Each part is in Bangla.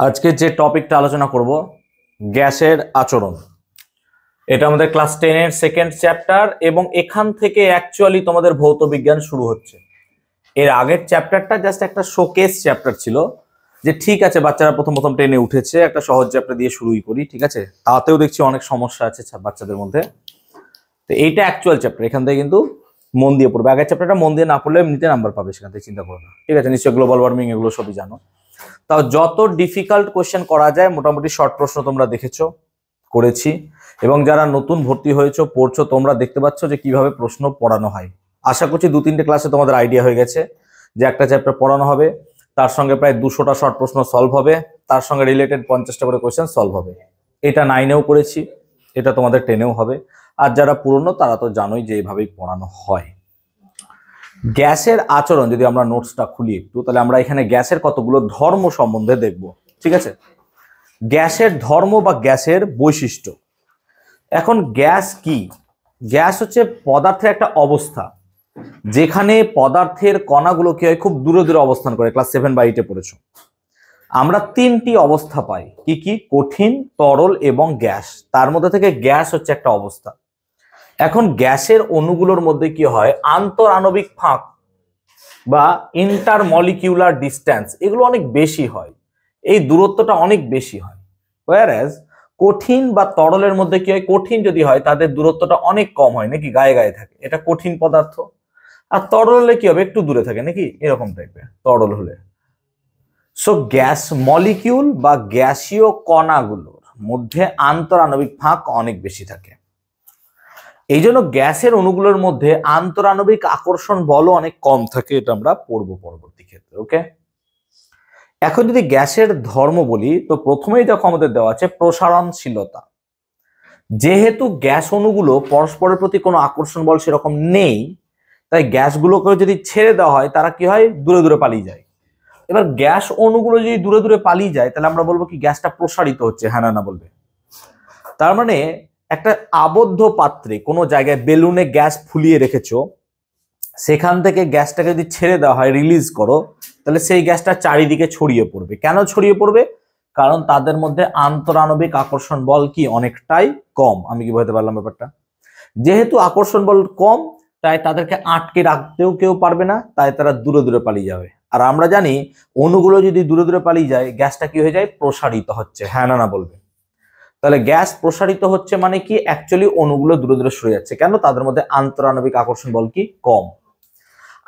আজকে যে টপিকটা আলোচনা করব গ্যাসের আচরণ। এটা আমাদের ক্লাস 10 এর সেকেন্ড চ্যাপ্টার এবং এখান থেকে অ্যাকচুয়ালি তোমাদের ভৌত বিজ্ঞান শুরু হচ্ছে। এর আগের চ্যাপ্টারটা জাস্ট একটা শোকেস চ্যাপ্টার ছিল, যে ঠিক আছে বাচ্চারা প্রথম প্রথম টেনে উঠেছে, একটা সহজ চ্যাপ্টার দিয়ে শুরুই করি, ঠিক আছে। তাতেও দেখছি অনেক সমস্যা আছে বাচ্চাদের মধ্যে। তো এইটা অ্যাকচুয়াল চ্যাপ্টার, এখান থেকে কিন্তু মন দিয়ে পড়বে। আগের চ্যাপ্টারটা মন দিয়ে না পড়লে এমনিতে নাম্বার পাবে, সেখান থেকে চিন্তা করো না, ঠিক আছে। নিশ্চয়ই গ্লোবাল ওয়ার্মিং এগুলো সবই জানো। তাও যত ডিফিকাল্ট কোয়েশ্চেন করা যায় মোটামুটি শর্ট প্রশ্ন তোমরা দেখেছো, করেছি। এবং যারা নতুন ভর্তি হয়েছো, পড়ছো, তোমরা দেখতে পাচ্ছ যে কিভাবে প্রশ্ন পড়ানো হয়। আশা করছি 2-3টে ক্লাসে তোমাদের আইডিয়া হয়ে গেছে যে একটা চ্যাপ্টার পড়ানো হবে, তার সঙ্গে প্রায় 200টা শর্ট প্রশ্ন সলভ হবে, তার সঙ্গে রিলেটেড 50টা করে কোয়েশ্চেন সলভ হবে। এটা 9-এও করেছি, এটা তোমাদের 10-এও হবে। আর যারা পুরনো তারা তো জানোই যে এইভাবেই পড়ানো হয়। গ্যাসের আচরণ যদি আমরা নোটসটা খুলি একটু, তাহলে আমরা এখানে গ্যাসের কতগুলো ধর্ম সম্বন্ধে দেখব, ঠিক আছে। গ্যাসের ধর্ম বা গ্যাসের বৈশিষ্ট্য। এখন গ্যাস কি? গ্যাস হচ্ছে পদার্থের একটা অবস্থা, যেখানে পদার্থের কণাগুলো কি হয়, খুব দূরে দূরে অবস্থান করে। ক্লাস 7 বা 8-এ পড়েছো। আমরা 3টি অবস্থা পাই, কি কি? কঠিন, তরল এবং গ্যাস। তার মধ্যে থেকে গ্যাস হচ্ছে একটা অবস্থা। এখন গ্যাসের অণুগুলোর মধ্যে কি হয়, আন্তর আণবিক ফাঁক বা ইন্টারমলিকিউলার ডিস্টেন্স এগুলো অনেক বেশি হয়, এই দূরত্বটা অনেক বেশি হয়। ওয়ারএজ কঠিন বা তরলের মধ্যে কি হয়, কঠিন যদি হয় তাদের দূরত্বটা অনেক কম হয়, নাকি গায়ে গায়ে থাকে, এটা কঠিন পদার্থ। আর তরল হলে কি হবে, একটু দূরে থাকে, নাকি এরকম টাইপের তরল হলে। সো গ্যাস মলিকিউল বা গ্যাসীয় কণাগুলোর মধ্যে আন্তর আণবিক ফাঁক অনেক বেশি থাকে। এই জন্য গ্যাসের অণুগুলোর মধ্যে আন্তরাণবিক আকর্ষণ বলও অনেক কম থাকে, এটা আমরা পড়বো পরবর্তী ক্ষেত্রে। ওকে, এখন যদি গ্যাসের ধর্ম বলি, তো প্রথমেই দেখো আমাদের দেওয়া আছে প্রসারণশীলতা। যেহেতু গ্যাস অণুগুলো পরস্পরের প্রতি কোনো আকর্ষণ বল সেরকম নেই, তাই গ্যাসগুলোকে যদি ছেড়ে দেওয়া হয় তারা কি হয়, দূরে দূরে পালিয়ে যায়। এবার গ্যাস অণুগুলো যদি দূরে দূরে পালিয়ে যায়, তাহলে আমরা বলবো কি গ্যাসটা প্রসারিত হচ্ছে, হ্যাঁ না বলবে। তার মানে একটা আবদ্ধ পাত্রে কোনো জায়গায় বেলুনে গ্যাস ফুলিয়ে রেখেছো, সেখান থেকে গ্যাসটাকে যদি ছেড়ে দেওয়া হয়, রিলিজ করো, তাহলে সেই গ্যাসটা চারিদিকে ছড়িয়ে পড়বে। কেন ছড়িয়ে পড়বে? কারণ তাদের মধ্যে আন্তরাণবিক আকর্ষণ বল কি অনেকটাই কম। আমি কি বুঝতে পারলাম ব্যাপারটা? যেহেতু আকর্ষণ বল কম, তাই তাদেরকে আটকে রাখতেও কেউ পারবে না, তাই তারা দূরে দূরে পালিয়ে যাবে। আর আমরা জানি অণুগুলো যদি দূরে দূরে পালিয়ে যায়, গ্যাসটা কি হয়ে যায়, প্রসারিত হচ্ছে, হ্যাঁ না বলবে। তাহলে গ্যাস প্রসারিত হচ্ছে মানে কি, অ্যাকচুয়ালি অণুগুলো দূরে দূরে সরে যাচ্ছে। কেন? তাদের মধ্যে আন্তরাণবিক আকর্ষণ বল কি কম।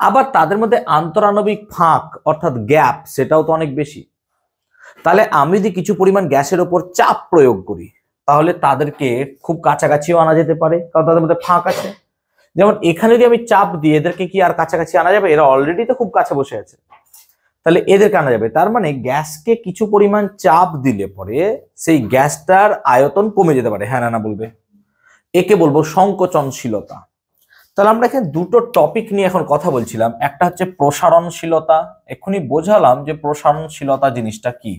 আবার তাদের মধ্যে আন্তরাণবিক ফাঁক অর্থাৎ গ্যাপ সেটাও তো অনেক বেশি। তাহলে আমি যদি কিছু পরিমাণ গ্যাসের ওপর চাপ প্রয়োগ করি, তাহলে তাদেরকে খুব কাছাকাছিও আনা যেতে পারে, কারণ তাদের মধ্যে ফাঁক আছে। যেমন এখানে যদি আমি চাপ দিই, এদেরকে কি আর কাছাকাছি আনা যাবে? এরা অলরেডি তো খুব কাছে বসে আছে, তাহলে এদেরকে আনা যাবে। তার মানে গ্যাসকে কিছু পরিমাণ চাপ দিলে পরে সেই গ্যাসটার আয়তন কমে যেতে পারে, হ্যাঁ না বলবে। একে বলবো সংকোচনশীলতা। তাহলে আমরা এখানে দুটো টপিক নিয়ে এখন কথা বলছিলাম। একটা হচ্ছে প্রসারণশীলতা, এক্ষুনি বোঝালাম যে প্রসারণশীলতা জিনিসটা কি।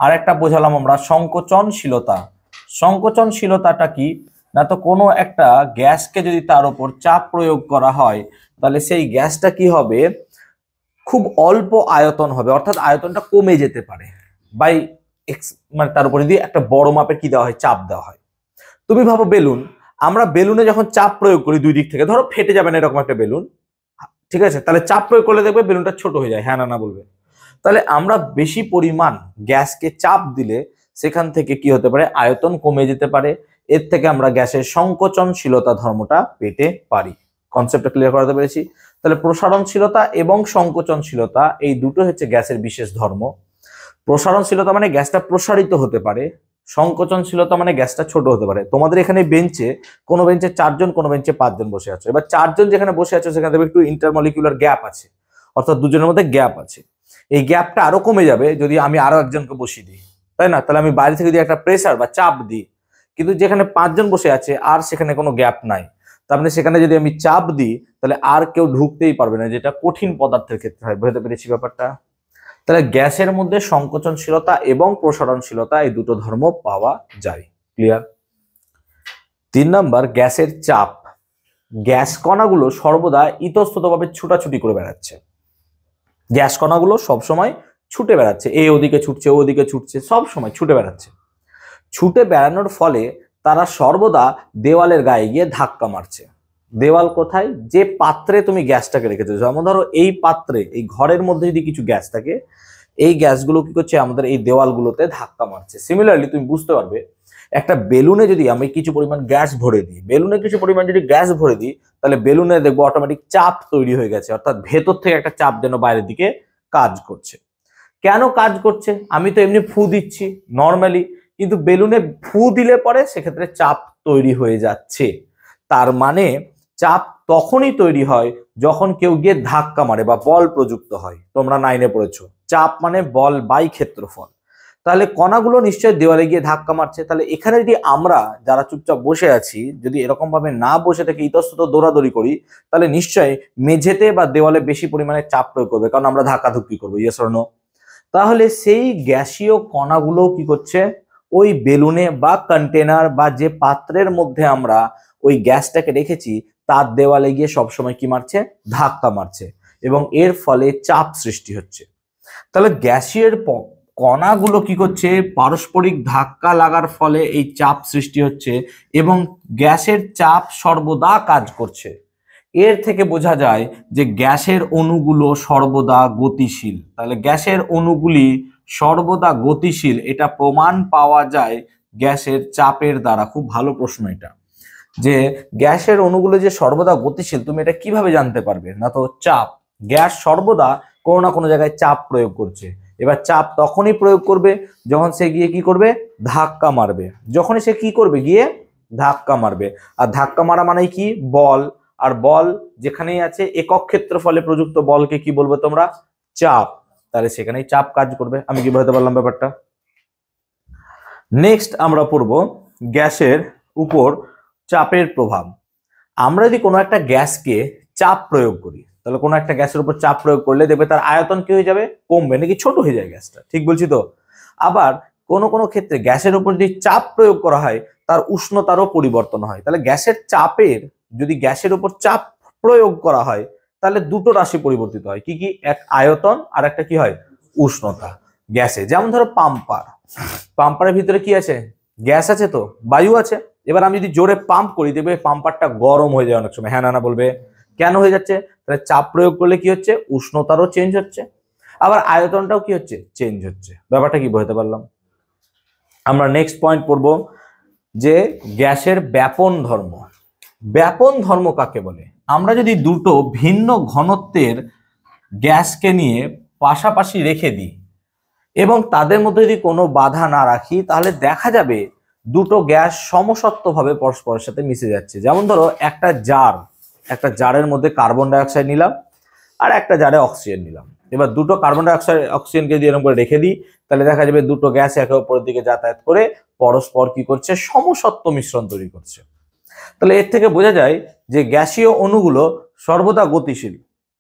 আর একটা বোঝালাম আমরা সংকোচনশীলতা। সংকোচনশীলতাটা কি না, তো কোনো একটা গ্যাসকে যদি তার উপর চাপ প্রয়োগ করা হয়, তাহলে সেই গ্যাসটা কি হবে, খুব অল্প আয়তন হবে, অর্থাৎ আয়তনটা কমে যেতে পারে বাই মানে তার উপর যদি একটা বড় মাপের কি দেওয়া হয়, চাপ দেওয়া হয়। তুমি ভাবো বেলুন, আমরা বেলুনে যখন চাপ প্রয়োগ করি দুই দিক থেকে, ধরো ফেটে যাবে না এরকম একটা বেলুন, ঠিক আছে, তাহলে চাপ প্রয়োগ করলে দেখবে বেলুনটা ছোট হয়ে যায়, হ্যাঁ না বলবে। তাহলে আমরা বেশি পরিমাণ গ্যাসকে চাপ দিলে সেখান থেকে কি হতে পারে, আয়তন কমে যেতে পারে। এর থেকে আমরা গ্যাসের সংকোচনশীলতা ধর্মটা পেতে পারি। কনসেপ্টটা ক্লিয়ার করাতে পেরেছি? তাহলে প্রসারণশীলতা এবং সংকোচনশীলতা এই দুটো হচ্ছে গ্যাসের বিশেষ ধর্ম। প্রসারণশীলতা মানে গ্যাসটা প্রসারিত হতে পারে, সংকোচনশীলতা মানে গ্যাসটা ছোট হতে পারে। তোমাদের এখানে বেঞ্চে, কোনো বেঞ্চে 4 জন, কোনো বেঞ্চে 5 জন বসে আছে। এবার 4 জন যেখানে বসে আছে সেখানে দেখবে একটু ইন্টারমলিকুলার গ্যাপ আছে, অর্থাৎ দুজনের মধ্যে গ্যাপ আছে। এই গ্যাপটা আরো কমে যাবে যদি আমি আরো একজনকে বসিয়ে দিই, তাই না? তাহলে আমি বাইরে থেকে যদি একটা প্রেসার বা চাপ দিই, কিন্তু যেখানে 5 জন বসে আছে আর সেখানে কোনো গ্যাপ নাই, তার মানে সেখানে যদি আমি চাপ দিই তাহলে আর কেউ ঢুকতেই পারবে না, যেটা কঠিন পদার্থের ক্ষেত্রে হয়। বুঝতে পেরেছি ব্যাপারটা? তাহলে গ্যাসের মধ্যে সংকোচনশীলতা এবং প্রসারণশীলতা এই দুটো ধর্ম পাওয়া যায়। ক্লিয়ার? 3 নাম্বার, গ্যাসের চাপ। গ্যাস কণাগুলো সর্বদা ইতস্ততভাবে ছুটাছুটি করে বেড়াচ্ছে। গ্যাস কণাগুলো সবসময় ছুটে বেড়াচ্ছে, এ ওদিকে ছুটছে, ওদিকে ছুটছে, সব সময় ছুটে বেড়াচ্ছে। ছুটে বেড়ানোর ফলে তারা সর্বদা দেওয়ালের গায়ে গিয়ে ধাক্কা মারছে। দেওয়াল কোথায়? যে পাত্রে তুমি গ্যাসটাকে রেখেছো, যেমন ধরো এই পাত্রে, এই ঘরের মধ্যে যদি কিছু গ্যাস থাকে, এই গ্যাসগুলো কি করছে? আমাদের এই দেওয়ালগুলোতে ধাক্কা মারছে। সিমিলারলি তুমি বুঝতে পারবে, একটা বেলুনে যদি আমি কিছু পরিমাণ গ্যাস ভরে দিই, বেলুনে কিছু পরিমাণ যদি গ্যাস ভরে দিই, তাহলে বেলুনে দেখবো অটোমেটিক চাপ তৈরি হয়ে গেছে, অর্থাৎ ভেতর থেকে একটা চাপ যেন বাইরের দিকে কাজ করছে। কেন কাজ করছে? আমি তো এমনি ফু দিচ্ছি নর্মালি, কিন্তু বেলুনে ফু দিলে পরে সেক্ষেত্রে চাপ তৈরি হয়ে যাচ্ছে। তার মানে চাপ তখনই তৈরি হয় যখন কেউ গিয়ে ধাক্কা মারে বা বল প্রযুক্ত হয়। তোমরা 9-এ পড়েছো, চাপ মানে বল বাই ক্ষেত্রফল। তাহলে কণাগুলো নিশ্চয়ই দেওয়ালে গিয়ে ধাক্কা মারছে। তাহলে এখানে যদি আমরা যারা চুপচাপ বসে আছি, যদি এরকম ভাবে না বসে থেকে ইতস্তত দৌড়াদৌড়ি করি, তাহলে নিশ্চয়ই মেঝেতে বা দেওয়ালে বেশি পরিমাণে চাপ প্রয়োগ করবে, কারণ আমরা ধাক্কাধুক্কি করবো। Yes or no? তাহলে সেই গ্যাসীয় কণাগুলো কি করছে? ওই বেলুনে বা কন্টেনার বা যে পাত্রের মধ্যে আমরা ওই গ্যাসটাকে রেখেছি তার দেওয়ালে গিয়ে সবসময় কি মারছে? ধাক্কা মারছে, এবং এর ফলে চাপ সৃষ্টি হচ্ছে। তাহলে গ্যাসীয় কণাগুলো কি করছে? পারস্পরিক ধাক্কা লাগার ফলে এই চাপ সৃষ্টি হচ্ছে, এবং গ্যাসের চাপ সর্বদা কাজ করছে। এর থেকে বোঝা যায় যে গ্যাসের অণুগুলো সর্বদা গতিশীল। তাহলে গ্যাসের অণুগুলি সর্বদা গতিশীল, এটা প্রমাণ পাওয়া যায় গ্যাসের চাপের দ্বারা। খুব ভালো প্রশ্ন এটা, যে গ্যাসের অণুগুলো যে সর্বদা গতিশীল, তুমি এটা কিভাবে জানতে পারবে? না তো চাপ, গ্যাস সর্বদা কোনো না কোনো জায়গায় চাপ প্রয়োগ করছে। এবার চাপ তখনই প্রয়োগ করবে যখন সে গিয়ে কি করবে? ধাক্কা মারবে। যখনই সে কি করবে? গিয়ে ধাক্কা মারবে। আর ধাক্কা মারা মানেই কি? বল। আর বল যেখানেই আছে একক ক্ষেত্রফলে প্রযুক্ত বলকে কি বলবো তোমরা? চাপ। তাহলে সেখানেই চাপ কাজ করবে। আমি কি বলতে পারলাম ব্যাপারটা? নেক্সট আমরা পড়বো গ্যাসের উপর চাপের প্রভাব। আমরা যদি কোনো একটা গ্যাসকে চাপ প্রয়োগ করি, তাহলে কোনো একটা গ্যাসের উপর চাপ প্রয়োগ করলে দেখবে তার আয়তন কি হয়ে যাবে? কমবে, নাকি ছোট হয়ে যায় গ্যাসটা। ঠিক বলছি তো? আবার কোনো কোনো ক্ষেত্রে গ্যাসের উপর যদি চাপ প্রয়োগ করা হয় তার উষ্ণতারও পরিবর্তন হয়। তাহলে গ্যাসের চাপের, যদি গ্যাসের উপর চাপ প্রয়োগ করা হয় তাহলে দুটো রাশি পরিবর্তিত হয়। কি কি? এক আয়তন, আর একটা কি হয়? উষ্ণতা। গ্যাসে যেমন ধরো পাম্পার, পাম্পারের ভিতরে কি আছে? গ্যাস আছে, তো বায়ু আছে। এবার আমি যদি জোরে পাম্প করি, দেখবে পাম্পারটা গরম হয়ে যায় অনেক সময়। হ্যাঁ না না বলবে? কেন হয়ে যাচ্ছে? তাহলে চাপ প্রয়োগ করলে কি হচ্ছে? উষ্ণতারও চেঞ্জ হচ্ছে, আবার আয়তনটাও কি হচ্ছে? চেঞ্জ হচ্ছে। ব্যাপারটা কি বুঝতে পারলাম? আমরা নেক্সট পয়েন্ট পড়বো যে গ্যাসের ব্যাপন ধর্ম। ব্যাপন ধর্ম কাকে বলে? আমরা যদি দুটো ভিন্ন ঘনত্বের গ্যাসকে নিয়ে পাশাপাশি রেখে দিই এবং তাদের মধ্যে যদি কোনো বাধা না রাখি, তাহলে দেখা যাবে দুটো গ্যাস সমসত্ত্বভাবে পরস্পরের সাথে মিশে যাচ্ছে। যেমন ধরো একটা জারের মধ্যে কার্বন ডাইঅক্সাইড নিলাম আর একটা জারে অক্সিজেন নিলাম। এবার দুটো কার্বন ডাইঅক্সাইড অক্সিজেনকে যদি এরকম করে রেখে দিই, তাহলে দেখা যাবে দুটো গ্যাস একে অপরের দিকে যাতায়াত করে পরস্পর কি করছে? সমসত্ব মিশ্রণ তৈরি করছে। তাহলে এর থেকে বোঝা যায় যে গ্যাসীয় অণুগুলো সর্বদা গতিশীল।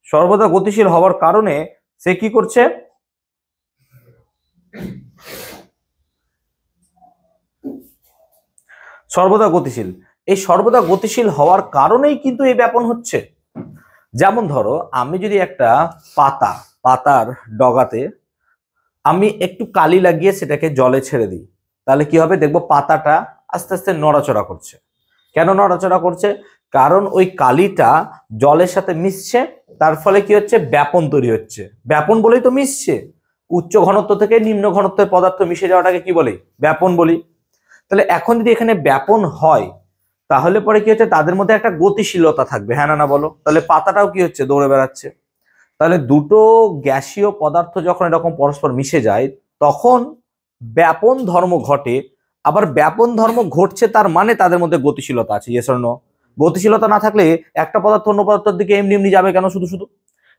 সর্বদা গতিশীল হওয়ার কারণে সে কি করছে? সর্বদা গতিশীল। এই সর্বদা গতিশীল হওয়ার কারণেই কিন্তু এই ব্যাপন হচ্ছে। যেমন ধরো আমি যদি একটা পাতার ডগাতে আমি একটু কালি লাগিয়ে সেটাকে জলে ছেড়ে দিই, তাহলে কি হবে? দেখবো পাতাটা আস্তে আস্তে নড়াচড়া করছে। কেন নড়াচড়া করছে? কারণ ওই কালিটা জলের সাথে মিশছে, তার ফলে কি হচ্ছে? ব্যাপন তৈরি হচ্ছে। ব্যাপন বলেই তো মিশছে। উচ্চ ঘনত্ব থেকে নিম্ন ঘনত্বের পদার্থ মিশে যাওয়াটাকে কি বলি? ব্যাপন বলি। তাহলে এখন যদি এখানে ব্যাপন হয়, তাহলে পরে কি হচ্ছে? তাদের মধ্যে একটা গতিশীলতা থাকবে। হ্যাঁ না না বলো? তাহলে পাতাটাও কি হচ্ছে? দৌড়ে বেড়াচ্ছে। তাহলে দুটো গ্যাসীয় পদার্থ যখন এরকম পরস্পর মিশে যায় তখন ব্যাপন ধর্ম ঘটে। আবার ব্যাপন ধর্ম ঘটছে তার মানে তাদের মধ্যে গতিশীলতা আছে। Yes or no? গতিশীলতা না থাকলে একটা পদার্থ অন্য পদার্থের দিকে এমনি এমনি যাবে কেন শুধু শুধু?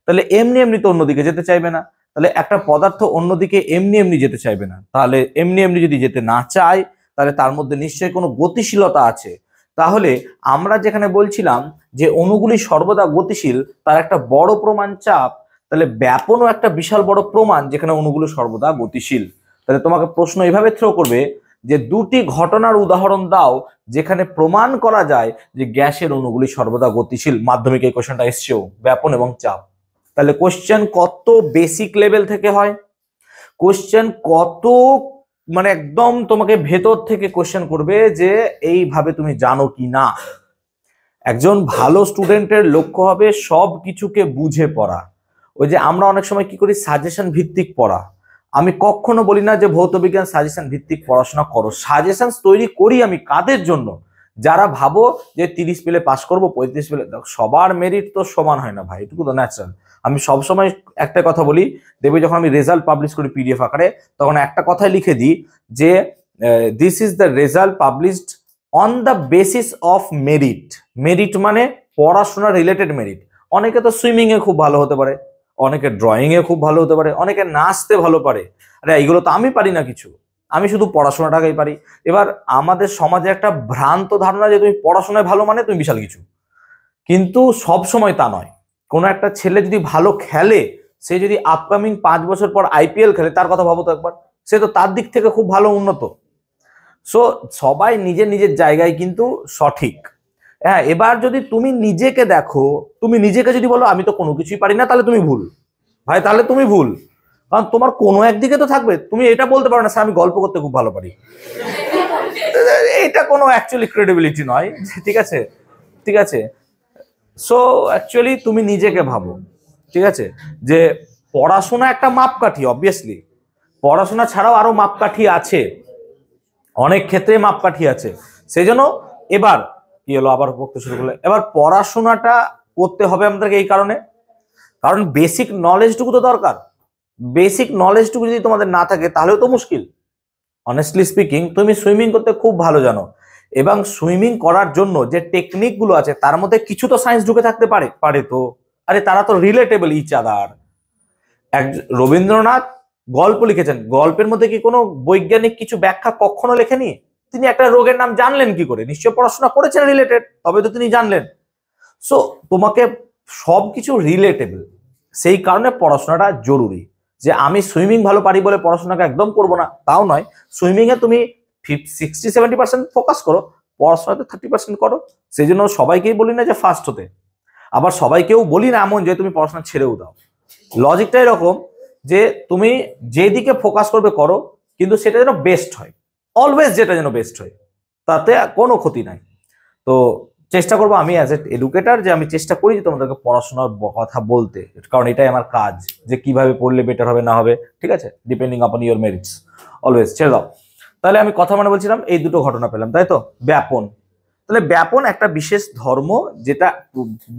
তাহলে এমনি এমনি তো অন্যদিকে যেতে চাইবে না। তাহলে একটা পদার্থ অন্যদিকে এমনি এমনি যেতে চাইবে না। তাহলে এমনি এমনি যদি যেতে না চায়, তাহলে তার মধ্যে নিশ্চয়ই কোনো গতিশীলতা আছে। তাহলে আমরা যেখানে বলছিলাম যে অণুগুলি সর্বদা গতিশীল, তার একটা বড় প্রমাণ চাপ। তাহলে ব্যাপনও একটা বিশাল বড় প্রমাণ যেখানে অণুগুলো সর্বদা গতিশীল। তাহলে তোমাকে প্রশ্ন এভাবে থ্রো করবে যে দুটি ঘটনার উদাহরণ দাও যেখানে প্রমাণ করা যায় যে গ্যাসের অণুগুলি সর্বদা গতিশীল। মাধ্যমিক এই কোশ্চেনটা এসছেও, ব্যাপন এবং চাপ। তাহলে কোশ্চেন কত বেসিক লেভেল থেকে হয়। কোশ্চেন কত মানে একদম তোমাকে ভেতর থেকে কোশ্চেন করবে যে এইভাবে তুমি জানো কি না। একজন ভালো স্টুডেন্টের লক্ষ্য হবে সব কিছুকে বুঝে পড়া। ওই যে আমরা অনেক সময় কি করি, সাজেশন ভিত্তিক পড়া। আমি কখনো বলি না যে ভৌতবিজ্ঞান সাজেশন ভিত্তিক পড়াশোনা করো, সাজেশন তৈরি করি আমি কাদের জন্য, যারা ভাবো যে 30 পেলে পাস করবো, 35 পেলে। সবার মেরিট তো সমান হয় না ভাই, এটুকু তো ন্যাচারাল। আমি সবসময় একটা কথা বলি, দেখবে যখন আমি রেজাল্ট পাবলিশ করি পিডিএফ আকারে, তখন একটা কথাই লিখে দিই যে this is the result published on the basis of merit. Merit মানে পড়াশোনা রিলেটেড মেরিট। অনেকে তো সুইমিং এ খুব ভালো হতে পারে, অনেকে ড্রয়িং এ খুব ভালো হতে পারে, অনেকে নাচতে ভালো পারে। আরে এইগুলো তো আমি পারি না কিছু, আমি শুধু পড়াশোনাটাকেই পারি। এবার আমাদের সমাজে একটা ভ্রান্ত ধারণা যে তুমি পড়াশোনায় ভালো মানে তুমি বিশাল কিছু, কিন্তু সব সময় তা নয়। কোনো একটা ছেলে যদি ভালো খেলে, সে যদি আপকামিং 5 বছর পর আইপিএল খেলে, তার কথা ভাবো তো একবার, সে তো তার দিক থেকে খুব ভালো উন্নত। সো সবাই নিজের নিজের জায়গায় কিন্তু সঠিক। হ্যাঁ, এবার যদি তুমি নিজেকে দেখো, তুমি নিজেকে যদি বলো আমি তো কোনো কিছুই পারি না, তাহলে তুমি ভুল ভাই, তাহলে তুমি ভুল। কারণ তোমার কোনো একদিকে তো থাকবে, তুমি এটা বলতে পারো না স্যার আমি গল্প করতে খুব ভালো পারি, এটা কোনো অ্যাকচুয়ালি ক্রেডিবিলিটি নয়। ঠিক আছে, ঠিক আছে। সো অ্যাকচুয়ালি তুমি নিজেকে ভাবো, ঠিক আছে, যে পড়াশোনা একটা মাপকাঠি। অবভিয়াসলি পড়াশোনা ছাড়াও আরো মাপকাঠি আছে, অনেক ক্ষেত্রে মাপকাঠি আছে। সেই জন্য এবার কি হলো, আবার বলতে শুরু করলে। এবার পড়াশোনাটা করতে হবে আমাদেরকে এই কারণে, কারণ বেসিক নলেজটুকু তো দরকার। বেসিক নলেজটুকু যদি তোমাদের না থাকে তাহলেও তো মুশকিল। অনেস্টলি স্পিকিং, তুমি সুইমিং করতে খুব ভালো জানো, এবং সুইমিং করার জন্য যে টেকনিক গুলো আছে তার মধ্যে কিছু তো সায়েন্স ঢুকে থাকতে পারে, পারে তো। আরে তারা তো রিলেটেবল ইচ আদার। রবীন্দ্রনাথ গল্প লিখেছেন, গল্পের মধ্যে কি কোনো বৈজ্ঞানিক কিছু ব্যাখ্যা কখনো লেখেনি? তিনি একটা রোগের নাম জানলেন কি করে? নিশ্চয় পড়াশোনা করেছেন রিলেটেড, তবে তো তিনি জানলেন। সো তোমাকে সবকিছু রিলেটেবল, সেই কারণে পড়াশোনাটা জরুরি। যে আমি সুইমিং ভালো পারি বলে পড়াশোনাকে একদম করবো না, তাও নয়। সুইমিং এ তুমি 60-70% ফোকাস করো, পড়াশোনাতে 30% করো। সেই জন্য সবাইকেই বলি না যে ফার্স্ট হতে, আবার সবাইকেও বলি না এমন যে তুমি পড়াশোনা ছেড়েও দাও। লজিকটা এরকম যে তুমি যেদিকে ফোকাস করবে করো, কিন্তু সেটা যেন বেস্ট হয়, অলওয়েজ যেটা যেন বেস্ট হয়, তাতে কোনো ক্ষতি নাই। তো চেষ্টা করবো আমি অ্যাজ এ এডুকেটর, যে আমি চেষ্টা করি যে তোমাদেরকে পড়াশোনার কথা বলতে, কারণ এটাই আমার কাজ, যে কিভাবে পড়লে বেটার হবে না হবে, ঠিক আছে, ডিপেন্ডিং আপন ইউর মেরিটস। অলওয়েজ ছেড়ে দাও। তাহলে আমি কথা মানে বলছিলাম, এই দুটো ঘটনা পেলাম, তাই তো। ব্যাপন, তাহলে ব্যাপন একটা বিশেষ ধর্ম যেটা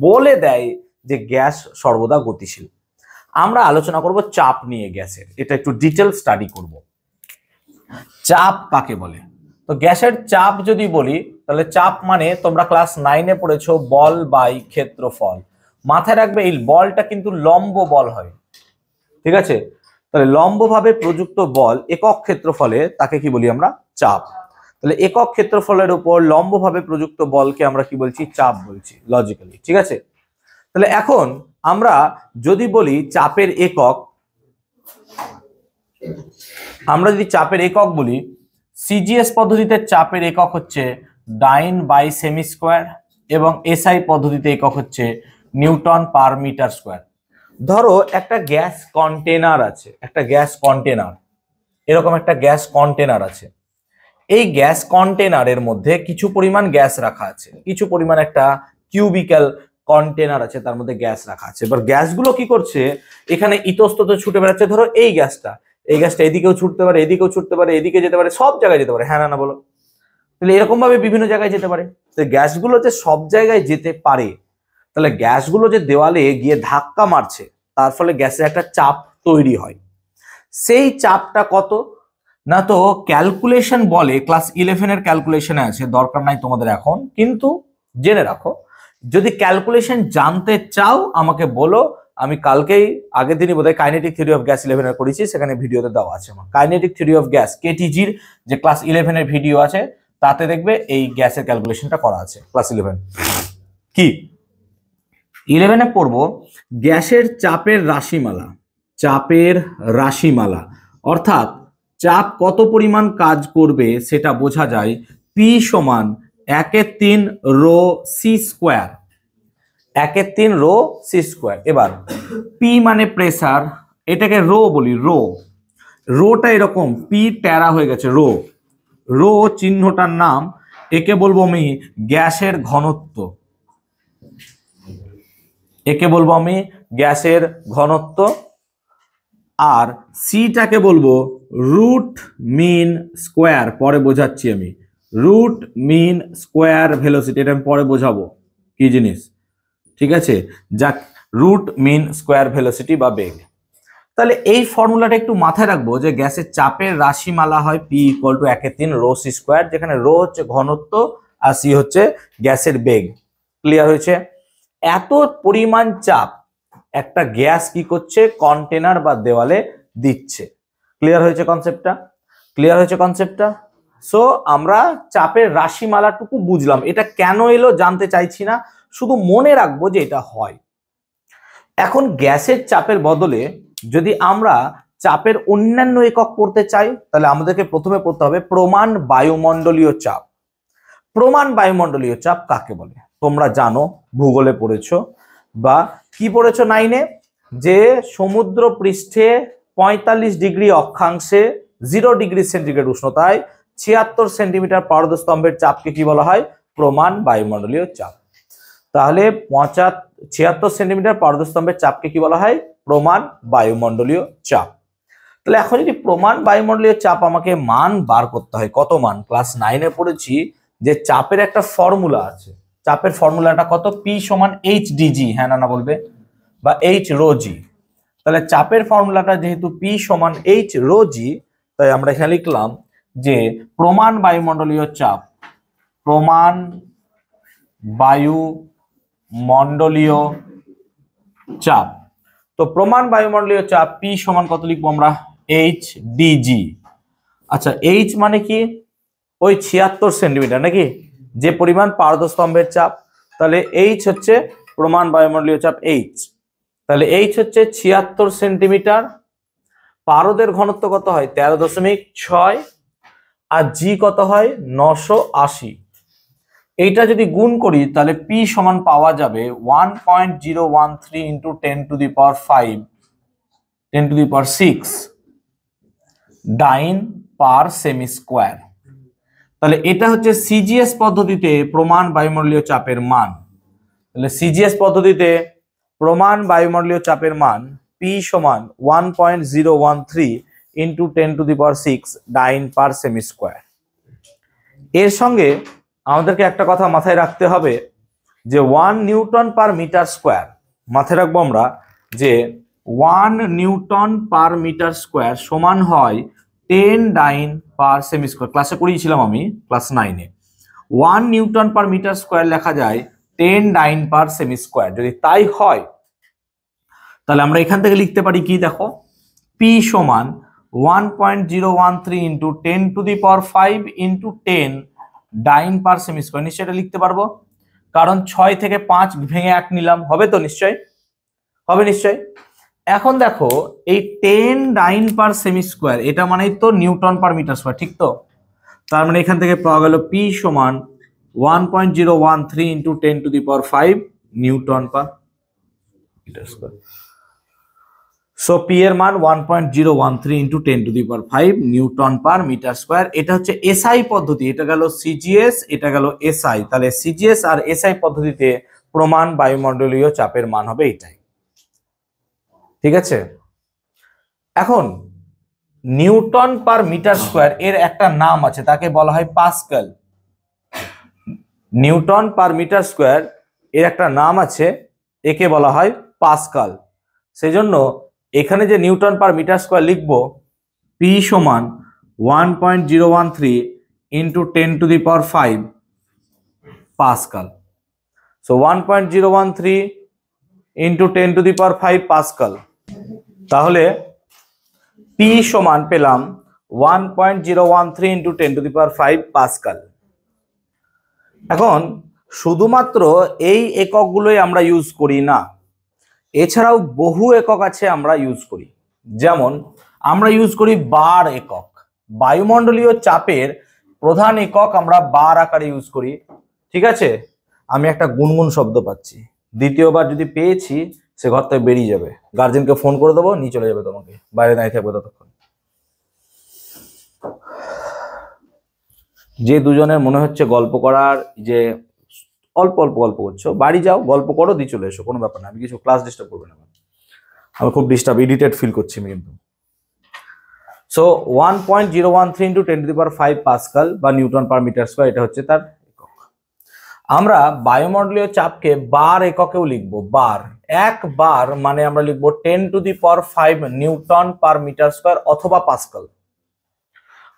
বলে দেয় যে গ্যাস সর্বদা গতিশীল। আমরা আলোচনা করব চাপ নিয়ে, গ্যাসের, এটা একটু ডিটেল স্টাডি করব। চাপ কাকে বলে? তো গ্যাসের চাপ যদি বলি, তাহলে চাপ মানে তোমরা ক্লাস 9-এ পড়েছো বল বাই ক্ষেত্রফল। মাথায় রাখবে এই বলটা কিন্তু লম্ব বল হয়, ঠিক আছে। তাহলে লম্বভাবে প্রযুক্ত বল একক ক্ষেত্রফলে, তাকে কি বলি আমরা? চাপ। তাহলে একক ক্ষেত্রফলের উপর লম্বভাবে প্রযুক্ত বলকে আমরা কি বলছি? চাপ বলছি, লজিক্যালি, ঠিক আছে। তাহলে এখন আমরা যদি বলি চাপের একক, আমরা যদি চাপের একক বলি, সিজিএস পদ্ধতিতে চাপের একক হচ্ছে ডাইন বাই সেমি স্কোয়ার, এবং এসআই পদ্ধতিতে একক হচ্ছে নিউটন পার মিটার স্কোয়ার। ধরো একটা গ্যাস কন্টেনার আছে, একটা গ্যাস কন্টেনার, এরকম একটা গ্যাস কন্টেনার আছে। এই গ্যাস কন্টেনারের মধ্যে কিছু পরিমাণ গ্যাস রাখা আছে, কিছু পরিমাণ একটা কিউবিক্যাল কন্টেনার আছে, তার মধ্যে গ্যাস রাখা আছে। এবার গ্যাসগুলো কি করছে? এখানে ইতস্তত ছুটে বেড়াচ্ছে। ধরো এই গ্যাসটা এদিকেও ছুটতে পারে, এদিকেও ছুটতে পারে, এদিকে যেতে পারে, সব জায়গায় যেতে পারে, হ্যাঁ না বলো? তাহলে এরকম ভাবে বিভিন্ন জায়গায় যেতে পারে। তো গ্যাসগুলো যে সব জায়গায় যেতে পারে, তাহলে গ্যাসগুলো যে দেওয়ালে গিয়ে ধাক্কা মারছে, তার ফলে গ্যাসের একটা চাপ তৈরি হয়। সেই চাপটা কত না, তো ক্যালকুলেশন বলে, ক্লাস 11-এর ক্যালকুলেশনে আছে, দরকার নাই তোমাদের এখন, কিন্তু জেনে রাখো। যদি ক্যালকুলেশন জানতে চাও আমাকে বলো, আমি কালকেই, আগের দিনই বোধহয় কাইনেটিক থিওরি অফ গ্যাস 11-এর করেছি, সেখানে ভিডিওতে দেওয়া আছে আমার কাইনেটিক থিওরি অফ গ্যাস, কেটিজির যে ক্লাস 11-এর ভিডিও আছে, তাতে দেখবে এই গ্যাসের ক্যালকুলেশনটা করা আছে। ক্লাস 11 কি 11-এ পড়বো গ্যাসের চাপের রাশিমালা। চাপের রাশিমালা অর্থাৎ চাপ কত পরিমাণ কাজ করবে সেটা বোঝা যায় পি সমান 1/3 rho C square, 1/3 rho C square. এবার পি মানে প্রেসার, এটাকে রো বলি, রো। রোটা এরকম পি ট্যারা হয়ে গেছে, রো রো চিহ্নটার নাম, একে বলবো আমি গ্যাসের ঘনত্ব, একে বলবো আমি গ্যাসের ঘনত্ব। আর সিটাকে বলবো রুট মিন স্কোয়ার, পরে বোঝাচ্ছি আমি, রুট মিন স্কোয়ার ভেলোসিটি, এটা আমি পরে বোঝাবো কি জিনিস, ঠিক আছে। যাক, রুট মিন স্কোয়ার ভেলোসিটি বা বেগ। তাহলে এই ফর্মুলাটা একটু মাথায় রাখবো যে গ্যাসের চাপের রাশিমালা হয় P equal to 1/3 rho C square, যেখানে রো হচ্ছে ঘনত্ব আর সি হচ্ছে গ্যাসের বেগ। ক্লিয়ার হয়েছে? এত পরিমাণ চাপ একটা গ্যাস কি করছে, কন্টেনার বা দেওয়ালে দিচ্ছে। ক্লিয়ার হয়েছে কনসেপ্টটা? ক্লিয়ার হয়েছে কনসেপ্টটা? সো আমরা চাপের রাশিমালাটুকু বুঝলাম, এটা কেন এলো জানতে চাইছি না, শুধু মনে রাখবো যে এটা হয়। এখন গ্যাসের চাপের বদলে যদি আমরা চাপের অন্যান্য একক পড়তে চাই, তাহলে আমাদেরকে প্রথমে পড়তে হবে প্রমাণ বায়ুমণ্ডলীয় চাপ। প্রমাণ বায়ুমণ্ডলীয় চাপ কাকে বলে তোমরা জানো, ভূগোলে পড়েছো বা কি পড়েছো 9-এ, যে সমুদ্র পৃষ্ঠে 45 ডিগ্রি অক্ষাংশে 0 ডিগ্রি সেন্টিগ্রেড উষ্ণতায় 76 সেন্টিমিটার পারদস্তম্ভের চাপকে কি বলা হয়? প্রমাণ বায়ুমণ্ডলীয় চাপ। তাহলে 76 সেন্টিমিটার পারদস্তম্ভের চাপকে কি বলা হয়? প্রমাণ বায়ুমণ্ডলীয় চাপ। তাহলে এখন যদি প্রমাণ বায়ুমণ্ডলীয় চাপ আমাকে মান বার করতে হয়, কত মান? ক্লাস 9-এ পড়েছি যে চাপের একটা ফর্মুলা আছে, চাপের ফর্মুলাটা কত? পি সমান এইচ ডিজি, হ্যাঁ না না বলবে, বা এইচ রো জি। তাহলে চাপের ফর্মুলাটা যেহেতু পি সমান এইচ রো জি, তাই আমরা এখানে লিখলাম যে প্রমাণ বায়ুমণ্ডলীয় চাপ, প্রমাণ বায়ুমণ্ডলীয় চাপ। তো প্রমাণ বায়ুমণ্ডলীয় চাপ পি সমান কত লিখবো আমরা? H DG. আচ্ছা, এইচ মানে কি? ওই 76 সেন্টিমিটার নাকি, যে পরিমাণ পারদস্তম্ভের চাপ। তাহলে এইচ হচ্ছে প্রমাণ বায়ুমণ্ডলীয় চাপ এইচ। তাহলে এইচ হচ্ছে 76 সেন্টিমিটার, পারদের ঘনত্ব কত হয়? 13.6, আর জি কত হয়? 980। এইটা যদি গুণ করি তাহলে পি সমান পাওয়া যাবে 1.013 into 10 to the power 5, 10 to the power 6 dyne per সেমি স্কোয়ার। তাহলে এটা হচ্ছে সিজিএস পদ্ধতিতে প্রমাণ বায়ুমণ্ডলীয় চাপের মান। তাহলে সিজিএস পদ্ধতিতে প্রমাণ বায়ুমণ্ডলীয় চাপের মান পি সমান 1.013 into 10 to the power 6 dyne per সেমি স্কোয়ার। এর সঙ্গে আমাদেরকে একটা কথা মাথায় রাখতে হবে যে 1 নিউটন পার মিটার স্কোয়ার, মাথায় রাখবো আমরা যে 1 নিউটন পার মিটার স্কোয়ার সমান হয় 10 ডাইন পার সেমি স্কোয়ার। ক্লাসে পড়িয়েছিলাম আমি ক্লাস 9-এ। 1 নিউটন পার মিটার স্কোয়ার লেখা যায় 10 ডাইন পার সেমি স্কোয়ার। যদি তাই হয় তাহলে আমরা এখান থেকে লিখতে পারি কি? দেখো, পি সমান 1.013 into 10 to the power 5 into 10 dyne per সেমি স্কোয়ার। নিশ্চয়ই এটা লিখতে পারবো, কারণ 6 থেকে 5 ভেঙে 1 নিলাম, হবে তো? নিশ্চয় হবে, নিশ্চয়। এখন দেখো এই 10 ডাইন পার সেমি স্কোয়ার, এটা মানেই তো নিউটন পার মিটার স্কোয়ার, ঠিক তো? তার মানে এখান থেকে পাওয়া গেল পি সমান 1.013 into 10 to the power 5 newton per metre square. So P এর মান 1.013 into 10 to the power 5 newton per metre square. এটা হচ্ছে এসআই পদ্ধতি, এটা গেল সিজিএস, এটা গেল এসআই। তাহলে সিজিএস আর এসআই পদ্ধতিতে প্রমাণ বায়ুমণ্ডলীয় চাপের মান হবে এটাই, ঠিক আছে? এখন নিউটন পার মিটার স্কোয়ার এর একটা নাম আছে, তাকে বলা হয় pascal. Newton per metre square এর একটা নাম আছে, একে বলা হয় পাস্কাল। সেজন্য এখানে যে নিউটন পার মিটার স্কোয়ার লিখবো পি সমান 1.013 into 10 to the power 5 Pascal. So 1.013 into 10 to the power 5 Pascal. তাহলে পি সমান পেলাম 1.013 into 10 to the power 5 Pascal. এখন শুধুমাত্র এই এককগুলোই আমরা ইউজ করি না, এছাড়াও বহু একক আছে আমরা ইউজ করি। যেমন আমরা ইউজ করি বার একক। বায়ুমণ্ডলীয় চাপের প্রধান একক আমরা বার আকারে ইউজ করি, ঠিক আছে? আমি একটা গুনগুন শব্দ পাচ্ছি, দ্বিতীয়বার যদি পেয়েছি সে ঘর থেকে বেরিয়ে যাবে, গার্জেনকে ফোন করে দেবো, নিয়ে চলে যাবে, তোমাকে বাইরে দাঁড়িয়ে থাকবে ততক্ষণ। যে দুজনের মনে হচ্ছে গল্প করার যে অল্প অল্প গল্প করছো, বাড়ি যাও, গল্প করো, দিয়ে চলে এসো, কোনো ব্যাপার না, আমি কিছু ক্লাস ডিস্টার্ব করবে না। আমি খুব ডিস্টার্ব ইরিটেট ফিল করছি আমি কিন্তু। সো 1.013 ইন্টু 10⁵ পাস্কাল বা নিউটন পার মিটার স্কয়ার, এটা হচ্ছে তার একক। আমরা বায়ুমণ্ডলীয় চাপকে বার এককেও লিখবো। বার, এক বার মানে আমরা লিখবো 10⁵ নিউটন পার মিটার স্কয়ার অথবা পাস্কাল।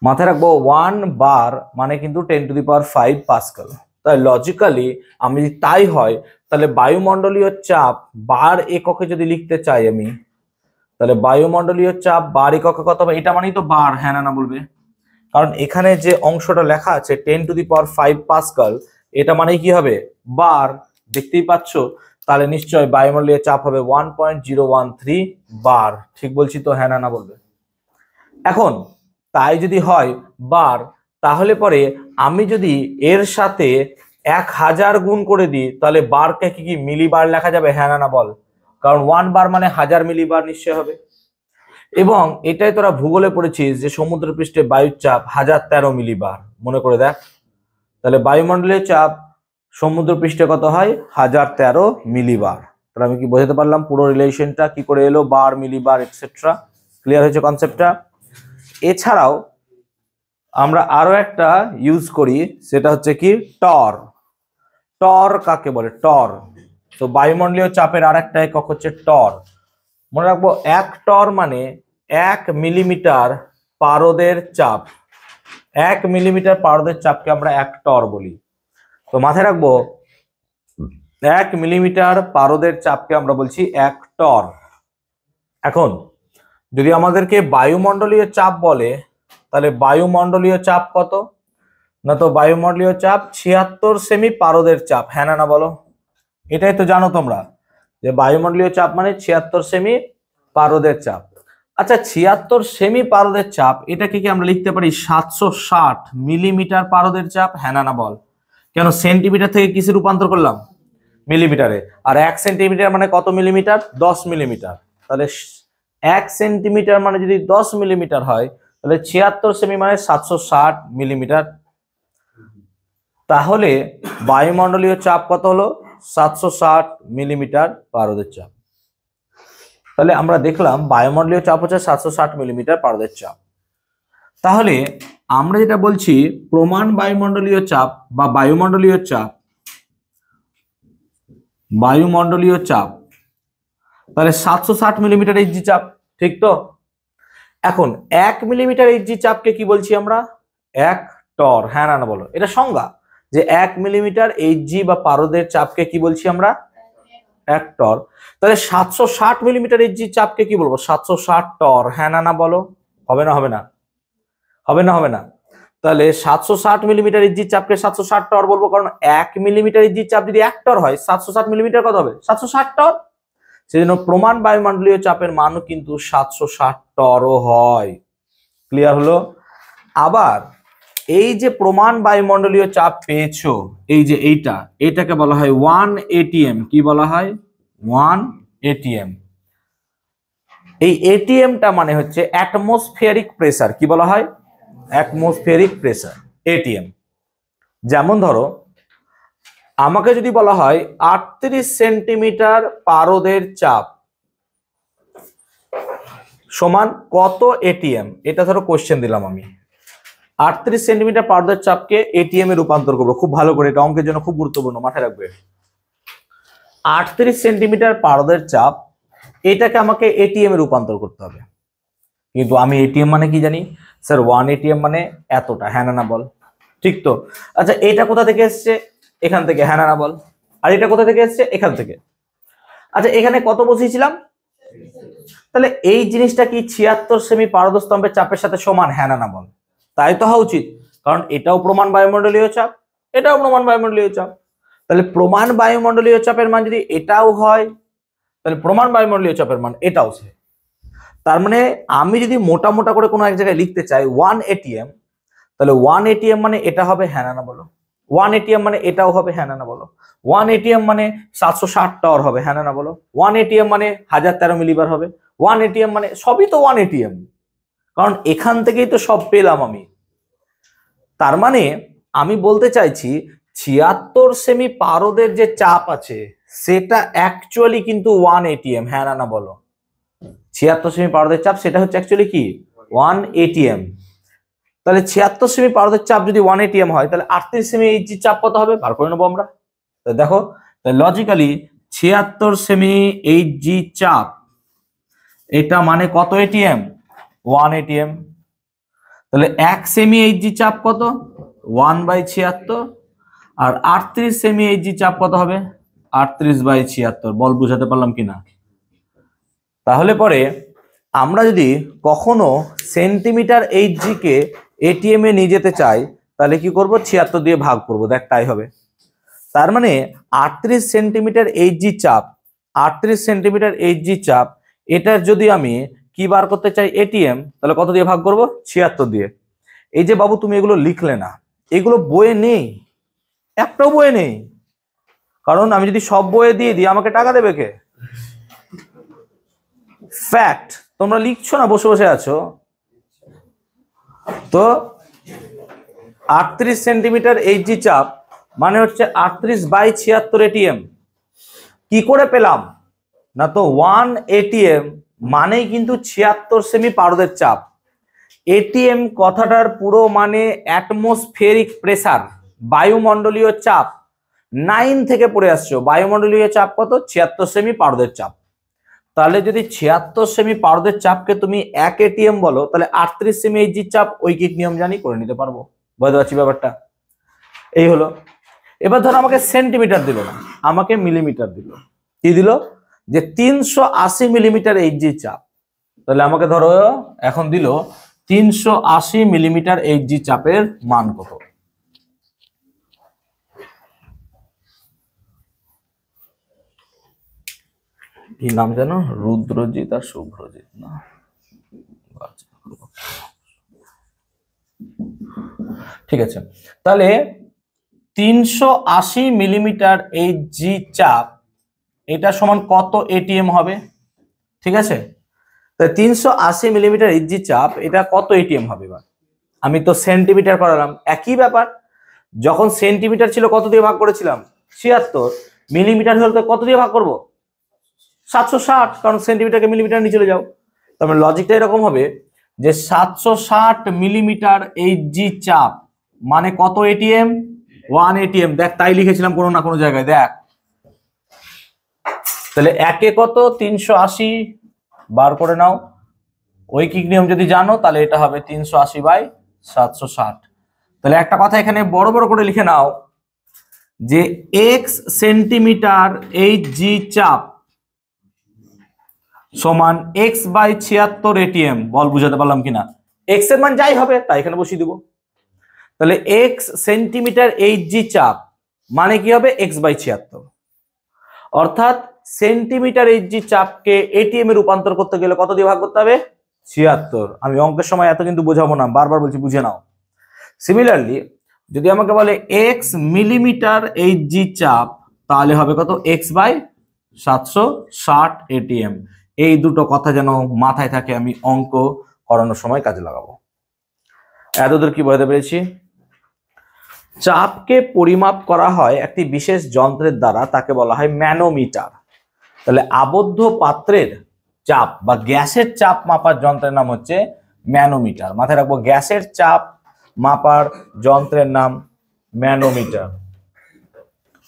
মাথায় রাখবো 1 বার মানে কিন্তু 10⁵ পাস্কাল। তাই লজিক্যালি আমি যদি তাই হয়, তাহলে বায়ুমণ্ডলীয় চাপ বার এককে যদি লিখতে চাই আমি, তাহলে বায়ুমণ্ডলীয় চাপ বার এককে কত হবে? এটা মানেই তো বার, হ্যাঁ না বলবে, কারণ এখানে যে অংশটা লেখা আছে 10⁵ পাস্কাল, এটা মানেই কি হবে? বার। দেখতেই পাচ্ছ, তাহলে নিশ্চয় বায়ুমণ্ডলীয় চাপ হবে 1.013 বার। ঠিক বলছি তো? হ্যাঁ না বলবে। এখন তাই যদি হয় বার, তাহলে পরে আমি যদি এর সাথে 1000 গুণ করে দিই, তাহলে বারকে কি মিলিবার লেখা যাবে? হ্যাঁ না বল, কারণ 1 বার মানে 1000 মিলিবার নিশ্চয় হবে। এবং এটাই তোরা ভূগোলে পড়েছিস যে সমুদ্রপৃষ্ঠে বায়ুর চাপ 1013 মিলিবার, মনে করে দেখ। তাহলে বায়ুমণ্ডলীয় চাপ সমুদ্রপৃষ্ঠে কত হয়? 1013 মিলিবার। তাহলে আমি কি বোঝাতে পারলাম পুরো রিলেশনটা কি করে এলো? বার, মিলিবার, এটসেট্রা। ক্লিয়ার হয়েছে কনসেপ্টটা? এছাড়াও আমরা আরো একটা ইউজ করি, সেটা হচ্ছে কি টর। টর কাকে বলে? টর। তো বায়ুমণ্ডলীয় চাপের আর একটা একক হচ্ছে টর। মনে রাখবো 1 টর মানে 1 মিলিমিটার পারদের চাপ। 1 মিলিমিটার পারদের চাপকে আমরা 1 টর বলি। তো মাথায় রাখবো 1 মিলিমিটার পারদের চাপকে আমরা বলছি 1 টর। এখন যদি আমাদেরকে বায়ুমণ্ডলীয় চাপ বলে, তাহলে বায়ুমণ্ডলীয় চাপ কত? না তো বায়ুমণ্ডলীয় চাপ 76 সেমি পারদের চাপ। হ্যাঁ না বলো? এটাই তো জানো তোমরা যে বায়ুমণ্ডলীয় চাপ মানে 76 সেমি পারদের চাপ। আচ্ছা, 76 সেমি পারদের চাপ, এটাকে কি আমরা লিখতে পারি 760 মিলিমিটার পারদের চাপ? হ্যাঁ না বল। কেন? সেন্টিমিটার থেকে কিসে রূপান্তর করলাম? মিলিমিটারে। আর 1 সেন্টিমিটার মানে কত মিলিমিটার? 10 মিলিমিটার। তাহলে 1 সেন্টিমিটার মানে যদি 10 মিলিমিটার হয়, তাহলে 76 সেমি মানে 760 মিলিমিটার। তাহলে বায়ুমণ্ডলীয় চাপ কত হলো? 760 মিলিমিটার পারদের চাপ। তাহলে আমরা দেখলাম বায়ুমণ্ডলীয় চাপ হচ্ছে 760 মিলিমিটার পারদের চাপ। তাহলে আমরা যেটা বলছি প্রমাণ বায়ুমণ্ডলীয় চাপ বা বায়ুমণ্ডলীয় চাপ, বায়ুমণ্ডলীয় চাপ তাহলে 760 মিলিমিটার এইচজি চাপ, ঠিক তো? এখন 1 মিলিমিটার এইচজি চাপকে কি বলছি আমরা? 1 টর। হ্যাঁ না বলো? এটা সংজ্ঞা যে 1 মিলিমিটার এইচজি বা পারদের চাপকে কি বলছি আমরা? 1 টর। তাহলে 760 মিলিমিটার এইচজি চাপকে কি বলবো? 760 টর। হ্যাঁ না বলো? হবে না? হবে না? হবে না? হবে না? তাহলে 760 মিলিমিটার এইচজি চাপকে 760 টর বলবো, কারণ 1 মিলিমিটার এইচজি চাপ যদি 1 টর হয়, 760 মিলিমিটার কত হবে? 760 টর। সেজন্য প্রমাণ বায়ুমণ্ডলীয় চাপের মানও কিন্তু 760 টরও হয়। ক্লিয়ার হলো? আবার এই যে প্রমাণ বায়ুমণ্ডলীয় চাপ পেয়েছো, এই যে এইটাকে বলা হয় 1 ATM। কি বলা হয়? 1 ATM। এই এটিএমটা মানে হচ্ছে অ্যাটমসফিয়ারিক প্রেসার। কি বলা হয়? Atmospheric pressure, ATM. যেমন ধরো আমাকে যদি বলা হয় 38 সেন্টিমিটার পারদের চাপ সমান কত এটিএম, এটা ধরো কোশ্চেন দিলাম আমি। 38 সেন্টিমিটার পারদের চাপকে এটিএম এ রূপান্তর করবো। খুব ভালো করে, এটা অঙ্কের জন্য খুব গুরুত্বপূর্ণ, মাথায় রাখবে। 38 সেন্টিমিটার পারদের চাপ, এটাকে আমাকে এটিএম এ রূপান্তর করতে হবে। কিন্তু আমি এটিএম মানে কি জানি? স্যার 1 এটিএম মানে এতটা। হ্যাঁ না বল? ঠিক তো? আচ্ছা, এটা কোথা থেকে এসছে? এখান থেকে। হ্যাঁ না বল? আর এটা কোথা থেকে এসছে? এখান থেকে। আচ্ছা, এখানে কত বসিয়েছিলাম? তাহলে এই জিনিসটা কি 76 সেমি পারদস্তম্ভের চাপের সাথে সমান? হ্যাঁ না বল? তাই তো হওয়া উচিত, কারণ এটাও প্রমাণ বায়ুমণ্ডলীয় চাপ, এটাও প্রমাণ বায়ুমণ্ডলীয় চাপ। তাহলে প্রমাণ বায়ুমণ্ডলীয় চাপের মান যদি এটাও হয়, তাহলে প্রমাণ বায়ুমণ্ডলীয় চাপের মান এটাও সে। তার মানে আমি যদি মোটা মোটা করে কোনো এক জায়গায় লিখতে চাই 1 এটিএম, তাহলে 1 এটিএম মানে এটা হবে। হ্যাঁ না বলো? 1 এটিএম মানে এটাও হবে। হ্যাঁ না বলো? 1 এটিএম মানে 760 টাওয়ার হবে। হ্যাঁ না বলো? 1 এটিএম মানে 1013 মিলিবার হবে। 1 এটিএম মানে সবই তো 1 এটিএম, কারণ এখান থেকেই তো সব পেলাম আমি। তার মানে আমি বলতে চাইছি 76 সেমি পারদের যে চাপ আছে সেটা অ্যাকচুয়ালি কিন্তু 1 ATM। হ্যাঁ না বলো? 76 সেমি পারদের চাপ সেটা হচ্ছে অ্যাকচুয়ালি কি 1 ATM। তাহলে 76 সেমি পারদের চাপ যদি 1 ATM হয় তাহলে 38 সেমি এইচজি চাপ কত হবে বার করে নেবো আমরা। দেখো লজিক্যালি 76 সেমি এইচজি চাপ এটা মানে কত ATM 1 ATM। তাহলে 1 সেমি এইচজি চাপ কত 1/76 আর 38 সেমি এইচজি চাপ কত হবে 38/76। বল বুঝাতে পারলাম কিনা? তাহলে পরে আমরা যদি কখনো সেন্টিমিটার এইচজি কে এটিএম এ নিয়ে যেতে চাই তাহলে কি করব 76 দিয়ে ভাগ করব, দেখ তাই হবে। তার মানে 38 সেন্টিমিটার এইচজি চাপ 38 সেন্টিমিটার এইচজি চাপ এটার যদি আমি কি বার করতে চাই এটিএম তাহলে কত দিয়ে ভাগ করব 76 দিয়ে। এই যে বাবু তুমি এগুলো লিখলে না, এগুলো বইয়ে নেই, একটাও বইয়ে নেই। কারণ আমি যদি সব বইয়ে দিয়ে দিই আমাকে টাকা দেবে কে? ফ্যাক্ট। তোমরা লিখছো না, বসে বসে আছো। তো 38 সেন্টিমিটার এইচজি চাপ মানে হচ্ছে 38/76 এটিএম। কি করে পেলাম না? তো 1 ATM মানেই কিন্তু 76 সেমি পারদের চাপ। এটিএম কথাটার পুরো মানে অ্যাটমসফিয়ারিক প্রেসার, বায়ুমণ্ডলীয় চাপ। 9 থেকে পড়ে আসছো, বায়ুমণ্ডলীয় চাপ কত 76 সেমি পারদের চাপ। তাহলে যদি 76 সেমি পারদের চাপকে তুমি 1 ATM বলো তাহলে 38 সেমি এইচজি চাপ ঐকিক নিয়ম জানি করে নিতে পারবো। বুঝতে পারছি ব্যাপারটা? এই হলো। এবার ধরো আমাকে সেন্টিমিটার দিল না, আমাকে মিলিমিটার দিল। কি দিল? যে 380 মিলিমিটার এইচজি চাপ। তাহলে আমাকে ধরো এখন দিল 380 মিলিমিটার এইচজি চাপের মান কত? কি নাম জানো? রুদ্রজিৎ আর শুভ্রজিৎ না? ঠিক আছে। তাহলে 380 মিলিমিটার এইচজি চাপ এটা সমান কত এটিএম হবে? ঠিক আছে, তাই 380 মিলিমিটার এইচজি চাপ এটা কত এটিএম হবে? এবার আমি তো সেন্টিমিটার করালাম, একই ব্যাপার। যখন সেন্টিমিটার ছিল কত দিয়ে ভাগ করেছিলাম 76, মিলিমিটার হলে তো কত দিয়ে ভাগ করব 760, কারণ সেন্টিমিটারকে মিলিমিটার নিয়ে চলে যাও। তার মানে লজিকটা এরকম হবে যে 760 মিলিমিটার এইচজি চাপ মানে কত এটিএম 1 ATM। দেখ তাই লিখেছিলাম কোনো না কোনো জায়গায়, দেখ। তাহলে একে কত 380 বার করে নাও। ঐকিক নিয়ম যদি জানো তাহলে এটা হবে 380/760। তাহলে একটা কথা এখানে বড় বড় করে লিখে নাও যে এক্স সেন্টিমিটার এইচজি চাপ সমান x/76 এটিএম। বল বুঝাতে পারলাম কিনা? এক্স এর মান যাই হবে তাই এখানে বসিয়ে দিব। তাহলে এক্স সেন্টিমিটার এইচজি চাপ মানে কি হবে x/76। অর্থাৎ সেন্টিমিটার এইচজি চাপকে এটিএম এ রূপান্তর করতে গেলে কত দিয়ে ভাগ করতে হবে 76। আমি অঙ্কের সময় এত কিন্তু বোঝাবো না, বারবার বলছি বুঝে নাও। সিমিলারলি যদি আমাকে বলে এক্স মিলিমিটার এইচজি চাপ তাহলে হবে কত x/760 এটিএম। এই দুটো কথা যেন মাথায় থাকে, আমি অঙ্ক করানোর সময় কাজে লাগাবো। এতদূর কি বোঝাতে পেরেছি? চাপকে পরিমাপ করা হয় একটি বিশেষ যন্ত্রের দ্বারা, তাকে বলা হয় ম্যানোমিটার। তাহলে আবদ্ধ পাত্রের চাপ বা গ্যাসের চাপ মাপার যন্ত্রের নাম হচ্ছে ম্যানোমিটার। মাথায় রাখবো, গ্যাসের চাপ মাপার যন্ত্রের নাম ম্যানোমিটার।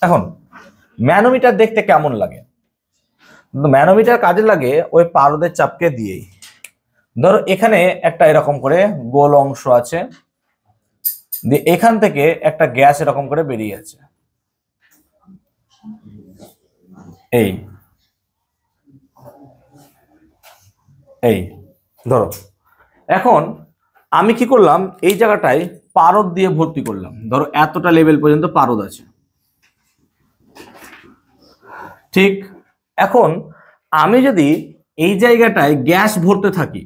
এখন ম্যানোমিটার দেখতে কেমন লাগে? ম্যানোমিটার কাজে লাগে ওই পারদের চাপকে দিয়েই। ধরো এখানে একটা এরকম করে গোল অংশ আছে, দিয়ে এখান থেকে একটা গ্যাস এরকম করে বেরিয়ে আছে, এই এই ধরো। এখন আমি কি করলাম, এই জায়গাটায় পারদ দিয়ে ভর্তি করলাম। ধরো এতটা লেভেল পর্যন্ত পারদ আছে, ঠিক। এখন আমি যদি এই জায়গাটায় গ্যাস ভরতে থাকি,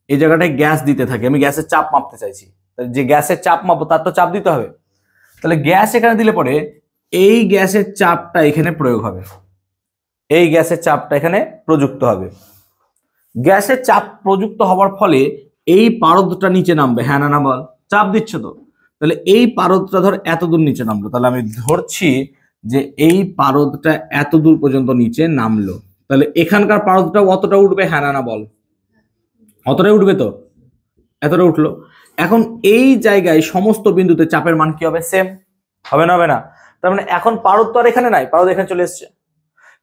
এই জায়গাটায় গ্যাস দিতে থাকি, আমি গ্যাসের চাপ মাপতে চাইছি, যে গ্যাসের চাপ মাপবো তার তো চাপ দিতে হবে। তাহলে গ্যাস এখানে দিলে পরে এই গ্যাসের চাপটা এখানে প্রয়োগ হবে, এই গ্যাসের চাপটা এখানে প্রযুক্ত হবে। গ্যাসের চাপ প্রযুক্ত হওয়ার ফলে এই পারদটা নিচে নামবে। হ্যাঁ না বল? চাপ দিচ্ছ তো, তাহলে এই পারদটা ধর এত দূর নিচে নামলো, তাহলে আমি ধরছি যে এই পারদটা এত দূর পর্যন্ত নিচে নামলো, তাহলে এখানকার পারদটা অতটা উঠবে, হ্যাঁ না বল? অতটাই উঠবে তো, এতটা উঠলো। এখন এই জায়গায় সমস্ত বিন্দুতে চাপের মান কি হবে? সেম হবে না? হবে না? তার মানে এখন পারদ তো আর এখানে নাই, পারদ এখানে চলে এসছে।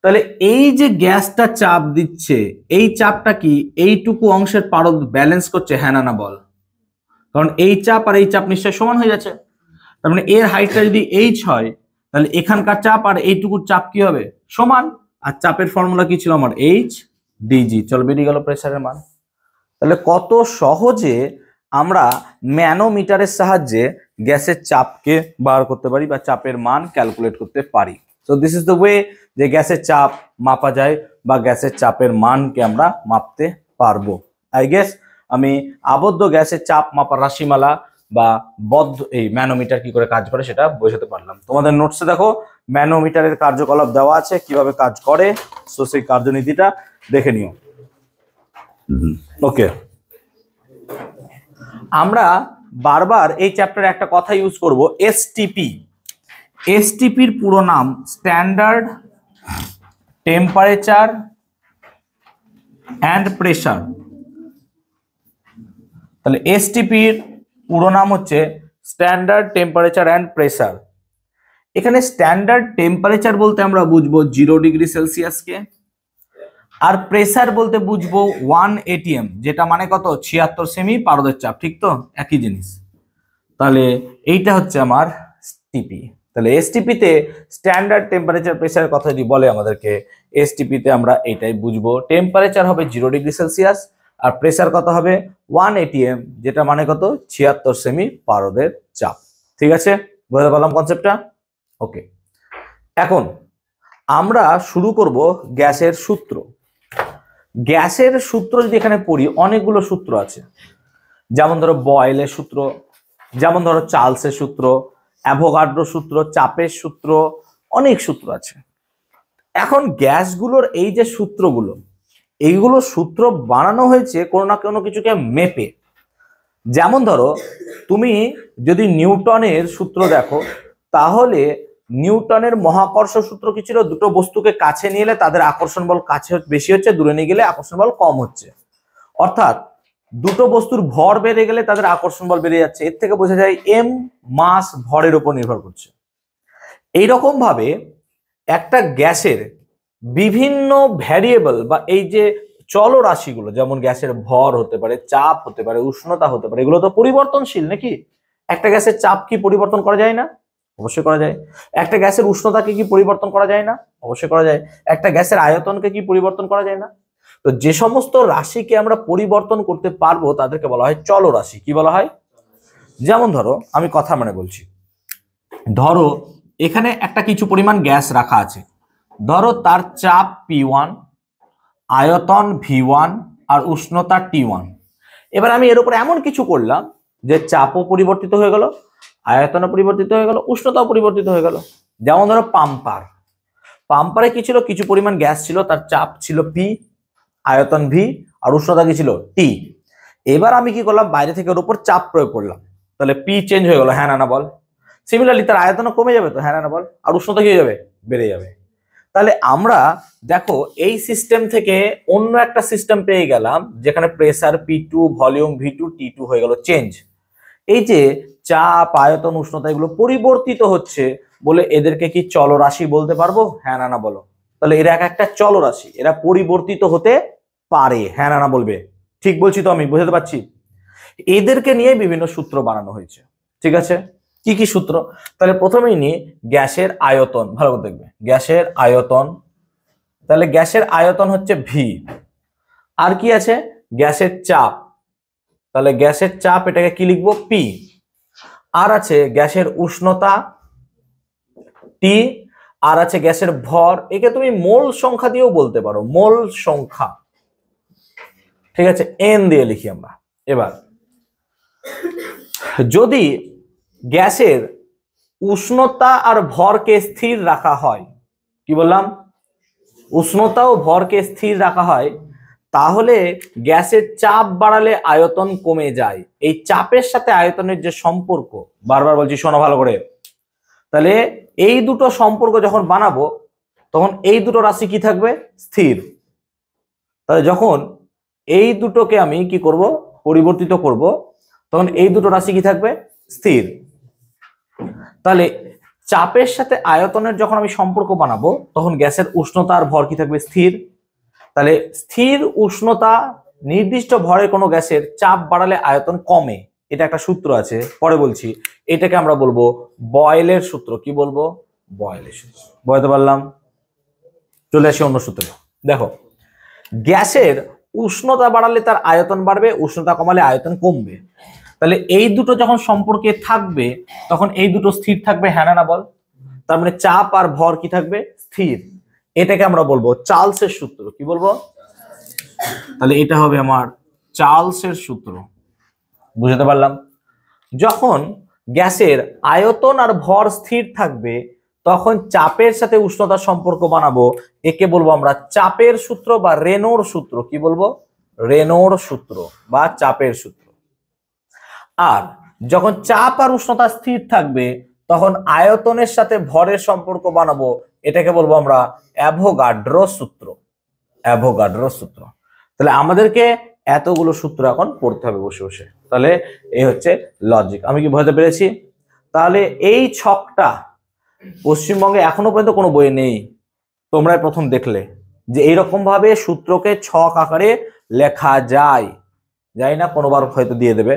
তাহলে এই যে গ্যাসটা চাপ দিচ্ছে, এই চাপটা কি এইটুকু অংশের পারদ ব্যালেন্স করছে, হ্যাঁ না বল? কারণ এই চাপ আর এই চাপ নিশ্চয় সমান হয়ে যাচ্ছে। তার মানে এর হাইটটা যদি এইচ হয়, তাহলে এখানকার চাপ আর এইটুকুর চাপ কি হবে? সমান। আর চাপের ফর্মুলা কি ছিল আমার? H D G. চল বেরিয়ে গেল প্রেসারের মান। তাহলে কত সহজে আমরা ম্যানোমিটারের সাহায্যে গ্যাসের চাপকে বার করতে পারি বা চাপের মান ক্যালকুলেট করতে পারি। So this is the way যে গ্যাসের চাপ মাপা যায় বা গ্যাসের চাপের মানকে আমরা মাপতে পারবো। আই গেস আমি আবদ্ধ গ্যাসের চাপ মাপার রাশিমালা বা বদ্ধ এই ম্যানোমিটার কি করে কাজ করে সেটা বোঝাতে পারলাম। তোমাদের নোটসে দেখো ম্যানোমিটারের কার্যকলাপ দেওয়া আছে, কিভাবে কাজ করে, সো সেই কার্যনীতিটা দেখে নিও। ওকে, আমরা বারবার এই চ্যাপ্টারে একটা কথা ইউজ করব, এসটিপি। এসটিপির পুরো নাম স্ট্যান্ডার্ড টেম্পারেচার অ্যান্ড প্রেসার। তাহলে এসটিপির পুরো নাম হচ্ছে স্ট্যান্ডার্ড টেম্পারেচার অ্যান্ড প্রেসার। এখানে স্ট্যান্ডার্ড টেম্পারেচার বলতে আমরা বুঝবো 0 ডিগ্রি সেলসিয়াসকে, আর প্রেসার বলতে বুঝবো 1 ATM, যেটা মানে কত? 76 সেমি পারদের চাপ, ঠিক তো? একই জিনিস। তাহলে এইটা হচ্ছে আমার টিপি। তাহলে এসটিপিতে স্ট্যান্ডার্ড টেম্পারেচার প্রেসারের কথা যদি বলে আমাদেরকে, এসটিপিতে আমরা এইটাই বুঝবো, টেম্পারেচার হবে 0 ডিগ্রি সেলসিয়াস আর প্রেসার কত হবে? 1 ATM, যেটা মানে কত? 76 সেমি পারদের চাপ। ঠিক আছে, বুঝতে পারলাম কনসেপ্টটা? ওকে, এখন আমরা শুরু করব গ্যাসের সূত্র। গ্যাসের সূত্র যদি এখানে পড়ি, অনেকগুলো সূত্র আছে, যেমন ধরো বয়েলের সূত্র, যেমন ধরো চার্লসের সূত্র, অ্যাভোগাড্রো সূত্র, চাপের সূত্র, অনেক সূত্র আছে। এখন গ্যাসগুলোর এই যে সূত্রগুলো, এইগুলো সূত্র বানানো হয়েছে কোনো না কোনো কিছুকে মেপে। যেমন ধরো তুমি যদি নিউটনের সূত্র দেখো, তাহলে নিউটনের মহাকর্ষ সূত্র কি ছিল? দুটো বস্তুকে কাছে নিয়ে এলে তাদের আকর্ষণ বল কাছে বেশি হচ্ছে, দূরে নিয়ে গেলে আকর্ষণ বল কম হচ্ছে। অর্থাৎ দুটো বস্তুর ভর বেড়ে গেলে তাদের আকর্ষণ বল বেড়ে যাচ্ছে। এর থেকে বোঝা যায় এম মাস ভরের উপর নির্ভর করছে। এইরকম ভাবে একটা গ্যাসের বিভিন্ন ভ্যারিয়েবল বা এই যে চলরাশিগুলো, যেমন গ্যাসের ভর হতে পারে, চাপ হতে পারে, উষ্ণতা হতে পারে, এগুলো তো পরিবর্তনশীল নাকি? একটা গ্যাসের চাপ কি পরিবর্তন করা যায় না? অবশ্যই করা যায়। একটা গ্যাসের উষ্ণতাকে কি পরিবর্তন করা যায় না? অবশ্যই করা যায়। একটা গ্যাসের আয়তনকে কি পরিবর্তন করা যায় না? তো যে সমস্ত রাশিকে আমরা পরিবর্তন করতে পারবো তাদেরকে বলা হয় চলরাশি। কি বলা হয়? যেমন ধরো আমি কথা মানে বলছি, ধরো এখানে একটা কিছু পরিমাণ গ্যাস রাখা আছে, ধরো তার চাপ P1, আয়তন V1 আর উষ্ণতা T1। এবার আমি এর উপর এমন কিছু করলাম যে চাপও পরিবর্তিত হয়ে গেল, আয়তনও পরিবর্তিত হয়ে গেল, উষ্ণতাও পরিবর্তিত হয়ে গেল। যেমন ধরো পাম্পার, পাম্পারে কি ছিল? কিছু পরিমাণ গ্যাস ছিল, তার চাপ ছিল P, আয়তন V আর উষ্ণতা কি ছিল? T। এবার আমি কি করলাম? বাইরে থেকে ওর উপর চাপ প্রয়োগ করলাম, তাহলে P চেঞ্জ হয়ে গেল, হ্যাঁ না বল? সিমিলারলি তার আয়তনও কমে যাবে তো, হ্যাঁ না বল? আর উষ্ণতা কি হয়ে যাবে? বেড়ে যাবে। তাহলে আমরা দেখো এই সিস্টেম থেকে অন্য একটা সিস্টেম পেয়ে গেলাম, যেখানে pressure P2, volume V2, T2 হয়ে গেল চেঞ্জ। এই যে চাপ, আয়তন, উষ্ণতা এগুলো পরিবর্তিত হচ্ছে বলে এদেরকে কি চলরাশি বলতে পারবো? হ্যাঁ না বলো? তাহলে এরা এক একটা চলরাশি, এরা পরিবর্তিত হতে পারে, হ্যাঁ না বলবে? ঠিক বলছি তো? আমি বুঝাতে পারছি? এদেরকে নিয়ে বিভিন্ন সূত্র বানানো হয়েছে। ঠিক আছে, কি কি সূত্র? তাহলে প্রথমেই নিয়ে গ্যাসের আয়তন, ভালো করে দেখবে, গ্যাসের আয়তন। তাহলে গ্যাসের আয়তন হচ্ছে V। আর কি আছে? গ্যাসের চাপ, তাহলে গ্যাসের চাপ এটাকে কি লিখবো? P। আর আছে গ্যাসের উষ্ণতা T, আর আছে গ্যাসের ভর, একে তুমি মোল সংখ্যা দিয়েও বলতে পারো, মোল সংখ্যা। ঠিক আছে, N দিয়ে লিখি আমরা। এবার যদি গ্যাসের উষ্ণতা আর ভরকে স্থির রাখা হয়, কি বললাম? উষ্ণতা ও ভরকে স্থির রাখা হয়, তাহলে গ্যাসের চাপ বাড়ালে আয়তন কমে যায়। এই চাপের সাথে আয়তনের যে সম্পর্ক, বারবার বলছি শোনো ভালো করে, তাহলে এই দুটো সম্পর্ক যখন বানাবো তখন এই দুটো রাশি কি থাকবে? স্থির। তাহলে যখন এই দুটোকে আমি কি করব? পরিবর্তিত করব, তখন এই দুটো রাশি কি থাকবে? স্থির। তাহলে চাপের সাথে আয়তনের যখন আমি সম্পর্ক বানাবো তখন গ্যাসের উষ্ণতা আর ভর কি থাকবে? স্থির। তাহলে স্থির উষ্ণতা নির্দিষ্ট ভরের কোনো গ্যাসের চাপ বাড়ালে আয়তন কমে, এটা একটা সূত্র আছে, পরে বলছি। এটাকে আমরা বলবো বয়েলের সূত্র। কি বলবো? বয়েলের সূত্র। বুঝতে পারলাম? চলে আসি অন্য সূত্রে। দেখো, গ্যাসের উষ্ণতা বাড়ালে তার আয়তন বাড়বে, উষ্ণতা কমালে আয়তন কমবে। তাহলে এই দুটো যখন সম্পর্কে থাকবে তখন এই দুটো স্থির থাকবে, হ্যাঁ না বল? তার মানে চাপ আর ভর কি থাকবে? স্থির। এটাকে আমরা বলবো চার্লসের সূত্র। কি বলবো? তাহলে এটা হবে আমার চার্লসের সূত্র। বুঝতে পারলাম? যখন গ্যাসের আয়তন আর ভর স্থির থাকবে তখন চাপের সাথে উষ্ণতার সম্পর্ক বানাবো, একে বলবো আমরা চাপের সূত্র বা রেনোর সূত্র। কি বলবো? রেনোর সূত্র বা চাপের সূত্র। আর যখন চাপ আর উষ্ণতা স্থির থাকবে তখন আয়তনের সাথে ভরের সম্পর্ক বানাবো, এটাকে বলবো আমরা অ্যাভোগাড্রো সূত্র। অ্যাভোগাড্রো সূত্র। তাহলে আমাদেরকে এতগুলো সূত্র এখন পড়তে হবে বসে বসে। তাহলে এই হচ্ছে লজিক। আমি কি বুঝাতে পেরেছি? তাহলে এই ছকটা পশ্চিমবঙ্গে এখনো পর্যন্ত কোনো বইয়ে নেই, তোমরাই প্রথম দেখলে যে এইরকম ভাবে সূত্রকে ছক আকারে লেখা যায়। যাই না, কোনোবার হয়তো দিয়ে দেবে।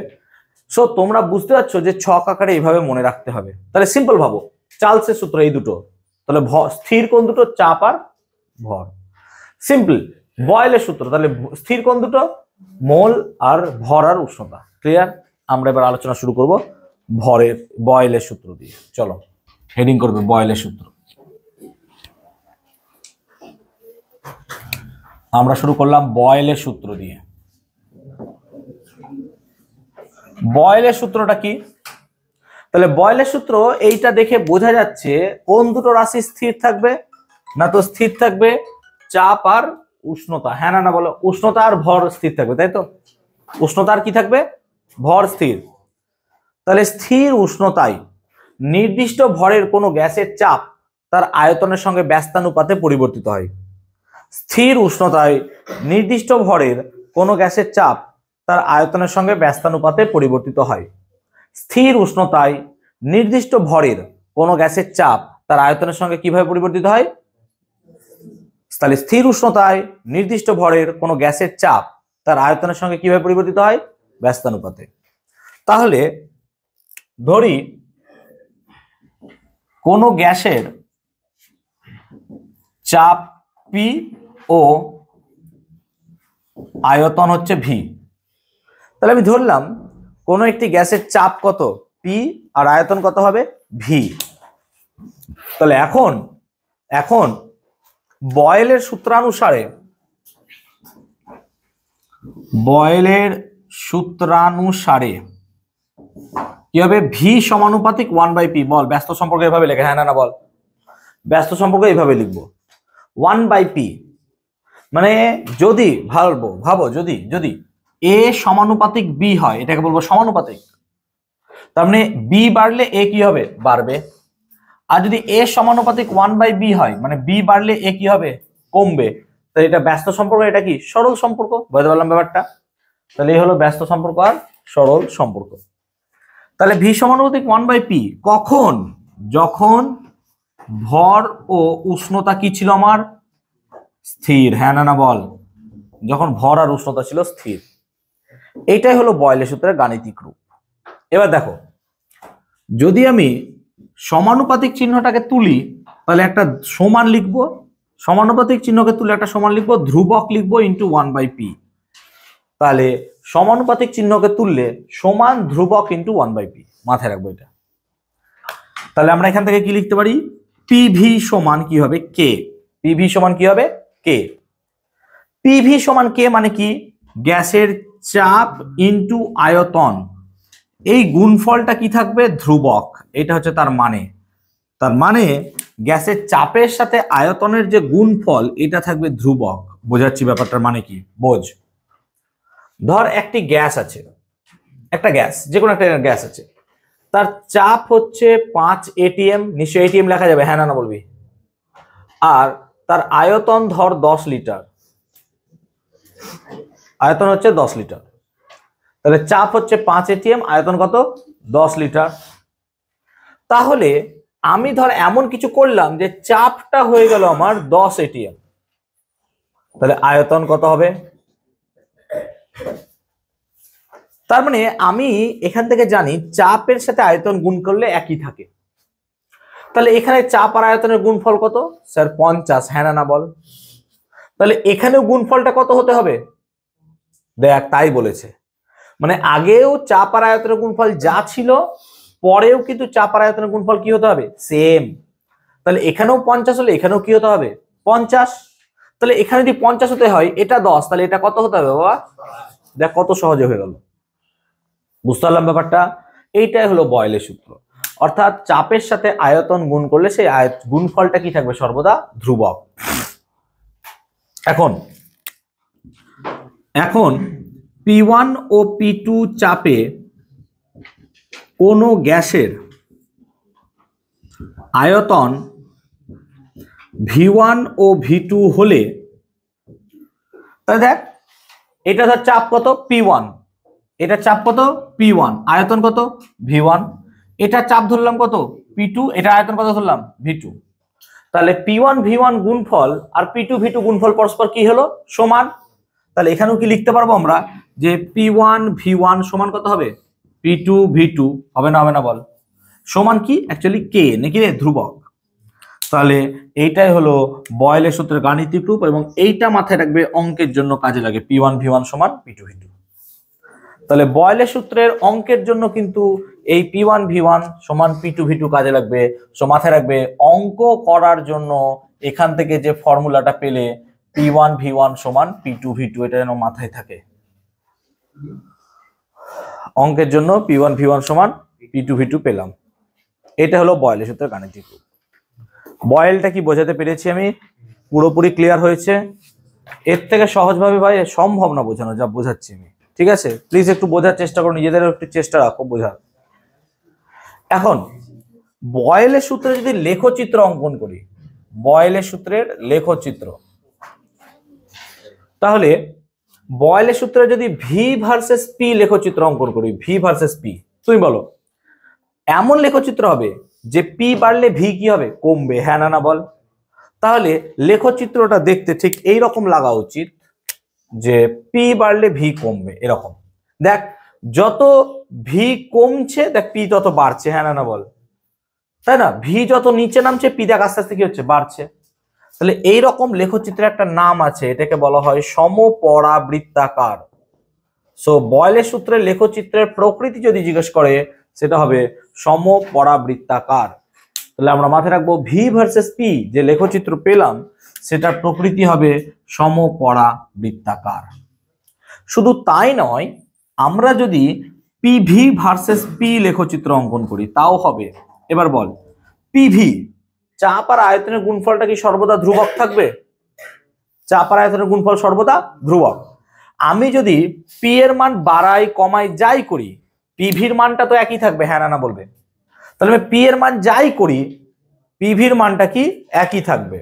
সো তোমরা বুঝতে পারছো যে ছক আকারে এইভাবে মনে রাখতে হবে। তাহলে সিম্পল ভাবো, চার্লসের সূত্র এই দুটো, তাহলে স্থির কোন দুটো? চাপ আর ভর। সিম্পল। বয়েলের সূত্র, তাহলে স্থির কোন দুটো? মোল আর ভর আর উষ্ণতা। ক্লিয়ার? আমরা এবার আলোচনা শুরু করব ভরের বয়েলের সূত্র দিয়ে। চলো হেডিং করবে বয়েলের সূত্র। আমরা শুরু করলাম বয়েলের সূত্র দিয়ে। বয়েলের সূত্রটা কি? তাহলে বয়েলের সূত্র এইটা দেখে বোঝা যাচ্ছে কোন দুটো রাশি স্থির থাকবে? না তো স্থির থাকবে চাপ আর উষ্ণতা। হ্যাঁ না বলো? উষ্ণতা আর ভর স্থির থাকবে, তাই তো? উষ্ণতা আর কি থাকবে? ভর স্থির। তাহলে স্থির উষ্ণতায় নির্দিষ্ট ভরের কোনো গ্যাসের চাপ তার আয়তনের সঙ্গে ব্যস্তানুপাতে পরিবর্তিত হয়। স্থির উষ্ণতায় নির্দিষ্ট ভরের কোনো গ্যাসের চাপ তার আয়তনের সঙ্গে ব্যস্তানুপাতে পরিবর্তিত হয়। স্থির উষ্ণতায় নির্দিষ্ট ভরের কোনো গ্যাসের চাপ তার আয়তনের সঙ্গে কিভাবে পরিবর্তিত হয়? তাহলে স্থির উষ্ণতায় নির্দিষ্ট ভরের কোনো গ্যাসের চাপ তার আয়তনের সঙ্গে কিভাবে পরিবর্তিত হয়? ব্যস্তানুপাতে। তাহলে ধরি কোনো গ্যাসের চাপ পি ও আয়তন হচ্ছে ভি। তাহলে আমি ধরলাম কোনো একটি গ্যাসের চাপ কত? পি, আর আয়তন কত হবে? ভি। তাহলে এখন বয়েলের সূত্রানুসারে কি হবে? ভি সমানুপাতিক 1/p। বল ব্যস্ত সম্পর্ক এভাবে লেখা। হ্যাঁ না বল? ব্যস্ত সম্পর্ক এইভাবে লিখবো 1/p। মানে যদি ভাবো যদি এ সমানুপাতিক বি হয়, এটাকে বলবো সমানুপাতিক। তার মানে বি বাড়লে এ কি হবে? বাড়বে। আর যদি এ সমানুপাতিক 1/b হয়, মানে বি বাড়লে এ কি হবে? কমবে। তাহলে এটা ব্যস্ত সম্পর্ক, এটা কি সরল সম্পর্ক। বুঝতে পারলাম ব্যাপারটা? তাহলে এই হলো ব্যস্ত সম্পর্ক আর সরল সম্পর্ক। তাহলে ভি সমানুপাতিক 1/p কখন? যখন ভর ও উষ্ণতা কি ছিল আমার? স্থির। হ্যাঁ না বল? যখন ভর আর উষ্ণতা ছিল স্থির। এইটাই হলো বয়েলের সূত্রের গাণিতিক রূপ। এবার দেখো, যদি আমি সমানুপাতিক চিহ্নটাকে তুলি তাহলে একটা সমান লিখবো, সমানুপাতিক চিহ্নকে তুলে একটা সমান লিখবো, ধ্রুবক লিখবো ইন্টু 1/p। তাহলে সমানুপাতিক চিহ্নকে তুললে সমান ধ্রুবক ইন্টু 1/p। মাথায় রাখবো এটা। তাহলে আমরা এখান থেকে কি লিখতে পারি? পিভি সমান কি হবে? কে। পিভি সমান কি হবে? কে। পিভি সমান কে মানে কি? গ্যাসের চাপ ইন্টু আয়তন, এই গুণফলটা কি থাকবে? ধ্রুবক। এটা হচ্ছে তার মানে। তার মানে গ্যাসের চাপের সাথে আয়তনের যে গুণফল এটা থাকবে ধ্রুবক। বোঝাচ্ছি ব্যাপারটার মানে কি, বোঝ। ধর একটি গ্যাস আছে, একটা গ্যাস, যে কোনো একটা গ্যাস আছে, তার চাপ হচ্ছে 5 ATM, নিশ্চয়ই ATM লেখা যাবে, হ্যাঁ না বলবি। আর তার আয়তন ধর 10 লিটার, আয়তন হচ্ছে 10 লিটার। তাহলে চাপ হচ্ছে 5 ATM, আয়তন কত? 10 লিটার। তাহলে আমি ধর এমন কিছু করলাম যে চাপটা হয়ে গেল আমার 10 ATM, তাহলে আয়তন কত হবে? তার মানে আমি এখান থেকে জানি চাপের সাথে আয়তন গুণ করলে একই থাকে। তাহলে এখানে চাপ আর আয়তনের গুণফল কত? স্যার 50, হ্যাঁ না বল। তাহলে এখানেও গুণফলটা কত হতে হবে? দেখ, তাই বলেছে, মানে আগেও চাপ আর আয়তনের গুণফল যা ছিল, পরেও কিন্তু চাপ আর আয়তনের গুণফল কি হতে হবে? সেম। তাহলে এখানেও 50 হলে এখানেও কি হতে হবে? 50। তাহলে এখানে যদি 50 হতে হয়, এটা 10, তাহলে এটা কত হতে হবে বাবা? দেখ কত সহজে হয়ে গেল, বুঝতে পারলাম ব্যাপারটা? এইটাই হলো বয়েলের সূত্র। অর্থাৎ চাপের সাথে আয়তন গুণ করলে সেই গুণফলটা কি থাকবে? সর্বদা ধ্রুবক। এখন P1 ও P2 চাপে কোনো গ্যাসের আয়তন V1 ও V2 হলে, তাহলে দেখ এটা ধর চাপ কত? P1, এটা চাপ কত? P1, আয়তন কত? V1। এটা চাপ ধরলাম কত? P2, এটা আয়তন কত ধরলাম? V2। তাহলে P1 V1 গুণফল আর P2 V2 গুণফল পরস্পর কি হলো? সমান। তাহলে এখানেও কি লিখতে পারবো আমরা যে P1 V1 সমান কত হবে? P2 V2। হবে না? হবে না বল। সমান কি অ্যাকচুয়ালি কে, নাকি রে? ধ্রুবক। তাহলে এইটাই হলো বয়েলের সূত্রের গাণিতিক রূপ, এবং এইটা মাথায় রাখবে, অঙ্কের জন্য কাজে লাগে। P1 V1 সমান P2 V2। তাহলে বয়েলের সূত্রের অঙ্কের জন্য কিন্তু এই P1 V1 সমান P2 V2 কাজে লাগবে। সো মাথায় রাখবে, অঙ্ক করার জন্য এখান থেকে যে ফর্মুলাটা পেলে P1 V1 সমান P2 V2, এটা যেন মাথায় থাকে। অঙ্কের জন্য P1 V1 সমান P2 V2 পেলাম। এটা হলো বয়েলের সূত্রের গাণিতিক রূপ। বয়েলটা কি বোঝাতে পেরেছি আমি? পুরোপুরি ক্লিয়ার হয়েছে? এর থেকে সহজভাবে ভাই সম্ভব না বোঝানো যা বোঝাচ্ছি আমি, ঠিক আছে? প্লিজ একটু বোঝার চেষ্টা করো, নিজেদেরও একটু চেষ্টা রাখো বোঝার। এখন বয়েলের সূত্রে যদি লেখচিত্র অঙ্কন করি, বয়েলের সূত্রের লেখচিত্র, তাহলে বয়েলের সূত্রে যদি ভি ভার্সেস পি লেখচিত্র অঙ্কন করি, ভি ভার্সেস পি, তুমি বলো এমন লেখচিত্র হবে যে পি বাড়লে ভি কি হবে? কমবে, হ্যাঁ না বল। তাহলে লেখচিত্রটা দেখতে ঠিক এই রকম লাগা উচিত যে পি বাড়লে ভি কমবে, এরকম। দেখ যত ভি কমছে, দেখ পি তত বাড়ছে, হ্যাঁ না বল, তাই না? ভি যত নিচে নামছে, পি দেখ আস্তে আস্তে কি হচ্ছে? বাড়ছে। তাহলে এইরকম লেখচিত্রের একটা নাম আছে, এটাকে বলা হয় সমপরাবৃত্তাকার। সো বয়েলের সূত্রের লেখচিত্রের প্রকৃতি যদি জিজ্ঞেস করে, সেটা হবে সমপরাবৃত্তাকার। তাহলে আমরা মাথায় রাখবো ভি ভার্সেস পি যে লেখচিত্র পেলাম, সেটার প্রকৃতি হবে সমপরাবৃত্তাকার। শুধু তাই নয়, আমরা যদি পিভি ভার্সেস পি লেখচিত্র অঙ্কন করি তাও হবে। এবার বল, পিভি চাপ আর আয়তনের গুণফলটা কি সর্বদা ধ্রুবক থাকবে? চাপ আর আয়তনের গুণফল সর্বদা ধ্রুবক। আমি যদি পি এর মান বাড়াই কমাই যাই করি, পিভির মানটা তো একই থাকবে, হ্যাঁ না বলবে। তাহলে আমি পি এর মান যাই করি, পিভির মানটা কি? একই থাকবে।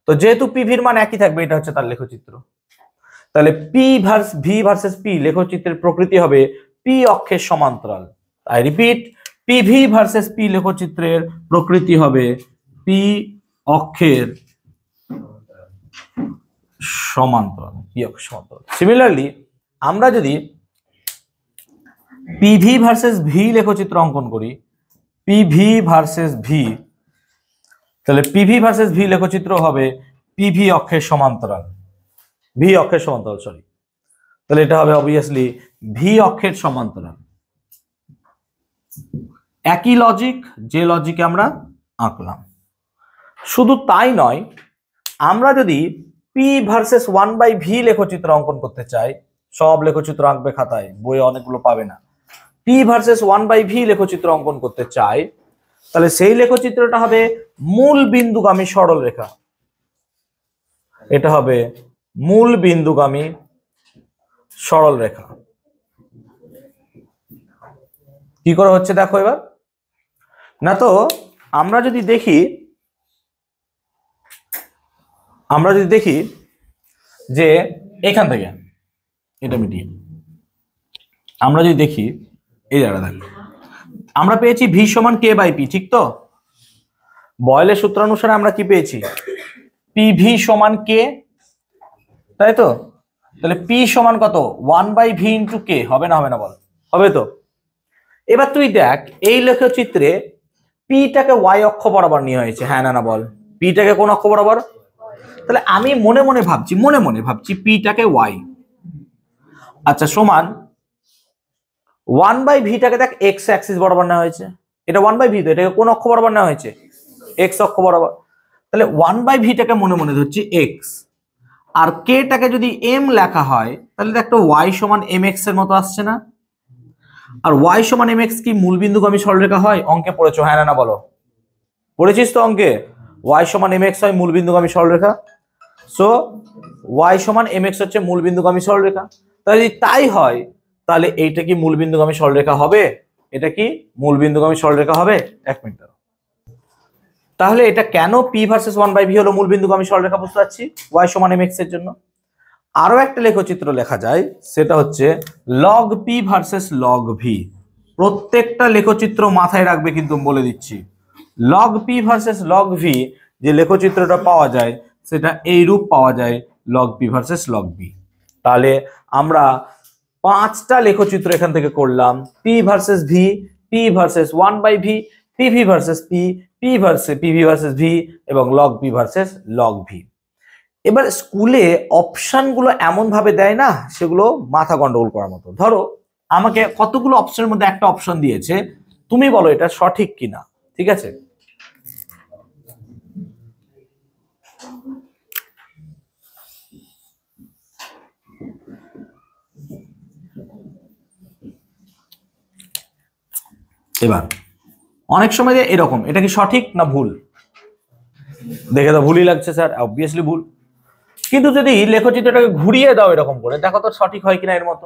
তো যেহেতু পিভির মান একই থাকবে, এটা হচ্ছে তার লেখচিত্র। তাহলে ভি ভার্সেস পি লেখচিত্রের প্রকৃতি হবে পি অক্ষের সমান্তরাল। I repeat, PV versus P লেখচিত্রের প্রকৃতি হবে পি অক্ষের সমান্তরাল, পি অক্ষের সমান্তরাল। সিমিলারলি আমরা যদি পিভি ভার্সেস ভি লেখচিত্র অঙ্কন করি, পিভি ভার্সেস ভি, তাহলে পিভি ভার্সেস ভি লেখচিত্র হবে পিভি অক্ষের সমান্তরাল, ভি অক্ষের সমান্তরাল, সরি। তাহলে এটা হবে অবভিয়াসলি ভি অক্ষের সমান্তরাল। একই লজিক, যে লজিকে আমরা আঁকলাম। শুধু তাই নয়, আমরা যদি পি ভার্সেস 1/ভি লেখচিত্র অঙ্কন করতে চাই, সব লেখচিত্র আঁকবে খাতায়, বইয়ে অনেকগুলো পাবে না। পি ভার্সেস 1/ভি লেখচিত্র অঙ্কন করতে চাই, তাহলে সেই লেখচিত্রটা হবে মূল বিন্দুগামী সরল রেখা। এটা হবে মূল বিন্দুগামী সরল রেখা। কি করে হচ্ছে দেখো এবার। না তো আমরা যদি দেখি যে এখান থেকে এটা মিটিয়ে আমরা যদি দেখি এই জায়গাটা দেখো, আমরা পেয়েছি ভি সমান কে বাই পি, ঠিক তো? বয়েলের সূত্রানুসারে আমরা কি পেয়েছি? পি ভি সমান কে, তাই তো? তাহলে পি সমান কত? 1/v ইন্টু কে, হবে না হবে না বল? হবে তো। এবার তুই দেখ এই লেখচিত্রে পিটাকে ওয়াই অক্ষ বরাবর নিয়ে হয়েছে, হ্যাঁ না না বল? পিটাকে কোন অক্ষ বরাবর? তাহলে আমি মনে মনে ভাবছি পিটাকে ওয়াই, আচ্ছা সমান 1/ভিটাকে দেখ এক্স অ্যাক্সিস বরাবর নেওয়া হয়েছে, এটা 1/ভি তো, এটাকে কোন অক্ষ বরাবর নেওয়া হয়েছে? এক্স অক্ষ বরাবর। তাহলে 1/ভিটাকে মনে মনে ধরছি এক্স, আর কেটাকে যদি এম লেখা হয় তাহলে একটা ওয়াই সমান এম এক্স এর মতো আসছে না? আর ওয়াই সমান এম এক্স কি মূলবিন্দুগামী সরলরেখা হয়? অঙ্কে পড়েছো, হ্যাঁ না না বলো? পড়েছিস তো অঙ্কে, ওয়াই সমান এম এক্স হয় মূলবিন্দুগামী সরলরেখা। সো ওয়াই সমান এম এক্স হচ্ছে মূলবিন্দুগামী সরলরেখা। তাহলে যদি তাই হয় তাহলে এইটা কি মূলবিন্দুগামী সরলরেখা হবে? এটা কি মূলবিন্দুগামী সরলরেখা হবে? এক মিনিট। তাহলে এটা কেন পি ভার্সেস 1/ভি হলো মূলবিন্দুগামী সরলরেখা বুঝতে পারছি, ওয়াই সমান এম এক্স এর জন্য। আরো একটা লেখচিত্র লেখা যায়, সেটা হচ্ছে log P versus log V. প্রত্যেকটা লেখচিত্র মাথায় রাখবে কিন্তু বলে দিচ্ছি। Log P versus log V যে লেখচিত্রটা পাওয়া যায় সেটা এই রূপ পাওয়া যায়, log P versus log V. তাহলে আমরা 5টা লেখচিত্র এখান থেকে করলাম, P versus V, P versus 1/ভি, PV versus P, PV versus V এবং log P versus log V. এবার স্কুলে অপশনগুলো এমন ভাবে দেয় না, সেগুলো মাথা গন্ডগোল করার মতো। ধরো আমাকে কতগুলো অপশনের মধ্যে একটা অপশন দিয়েছে, তুমি বলো এটা সঠিক কিনা, ঠিক আছে? এবার অনেক সময় এরকম, এটা কি সঠিক না ভুল? দেখে তো ভুলই লাগছে স্যার, অবভিয়াসলি ভুল। কিন্তু যদি লেখচিত্রটাকে ঘুরিয়ে দাও এরকম করে, দেখো তো সঠিক হয় কিনা এর মতো।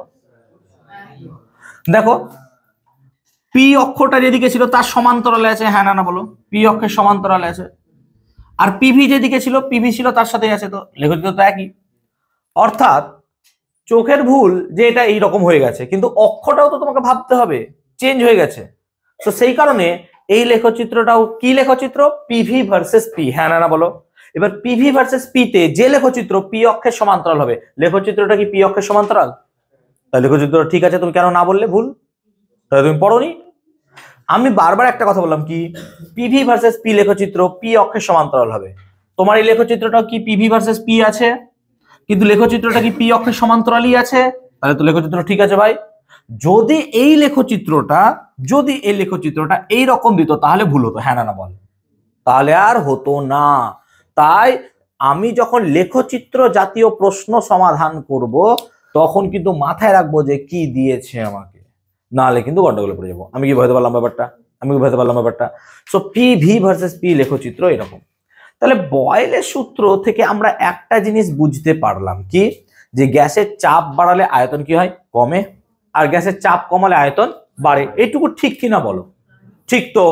দেখো পি অক্ষটা যেদিকে ছিল তার সমান্তরালে আছে, হ্যাঁ না না বলো? পি অক্ষের সমান্তরালে আছে। আর পিভি যেদিকে ছিল, পিভি ছিল তার সাথে আছে, তো লেখচিত্র তো একই। অর্থাৎ চোখের ভুল যে এটা এইরকম হয়ে গেছে, কিন্তু অক্ষটাও তো তোমাকে ভাবতে হবে, চেঞ্জ হয়ে গেছে। তো সেই কারণে এই লেখচিত্রটাও কি লেখচিত্র? পিভি ভার্সেস পি, হ্যাঁ না না বলো? এবার পিভি ভার্সেস পি তে যে লেখচিত্র পি অক্ষের সমান্তরাল হবে, লেখচিত্রটা কি পি অক্ষের সমান্তরাল? তাহলে লেখচিত্রটা ঠিক আছে, তুমি কেন না বললে ভুল? তাহলে তুমি পড়োনি। আমি বারবার একটা কথা বললাম কি, পিভি ভার্সেস পি লেখচিত্র পি অক্ষের সমান্তরাল হবে। তোমার এই লেখচিত্রটাও কি পিভি ভার্সেস পি আছে, কিন্তু লেখচিত্রটা কি পি অক্ষের সমান্তরালই আছে, তাহলে তো লেখচিত্র ঠিক আছে ভাই। যদি এই লেখচিত্রটা এই রকম দিত তাহলে ভুল হতো, হ্যাঁ না না বল? তাহলে আর হতো না। তাই আমি যখন লেখচিত্র জাতীয় প্রশ্ন সমাধান করব তখন কিন্তু মাথায় রাখবো যে কি দিয়েছে আমাকে, নাহলে কিন্তু গন্ডগোলে পড়ে যাবো। আমি কি বুঝতে পারলাম ব্যাপারটা? So P V versus P লেখচিত্র এরকম। তাহলে বয়েলের সূত্র থেকে আমরা একটা জিনিস বুঝতে পারলাম কি, যে গ্যাসের চাপ বাড়ালে আয়তন কি হয়? কমে, আর গ্যাসের চাপ কমালে আয়তন বাড়ে। এইটুকু ঠিক কিনা বলো? ঠিক তো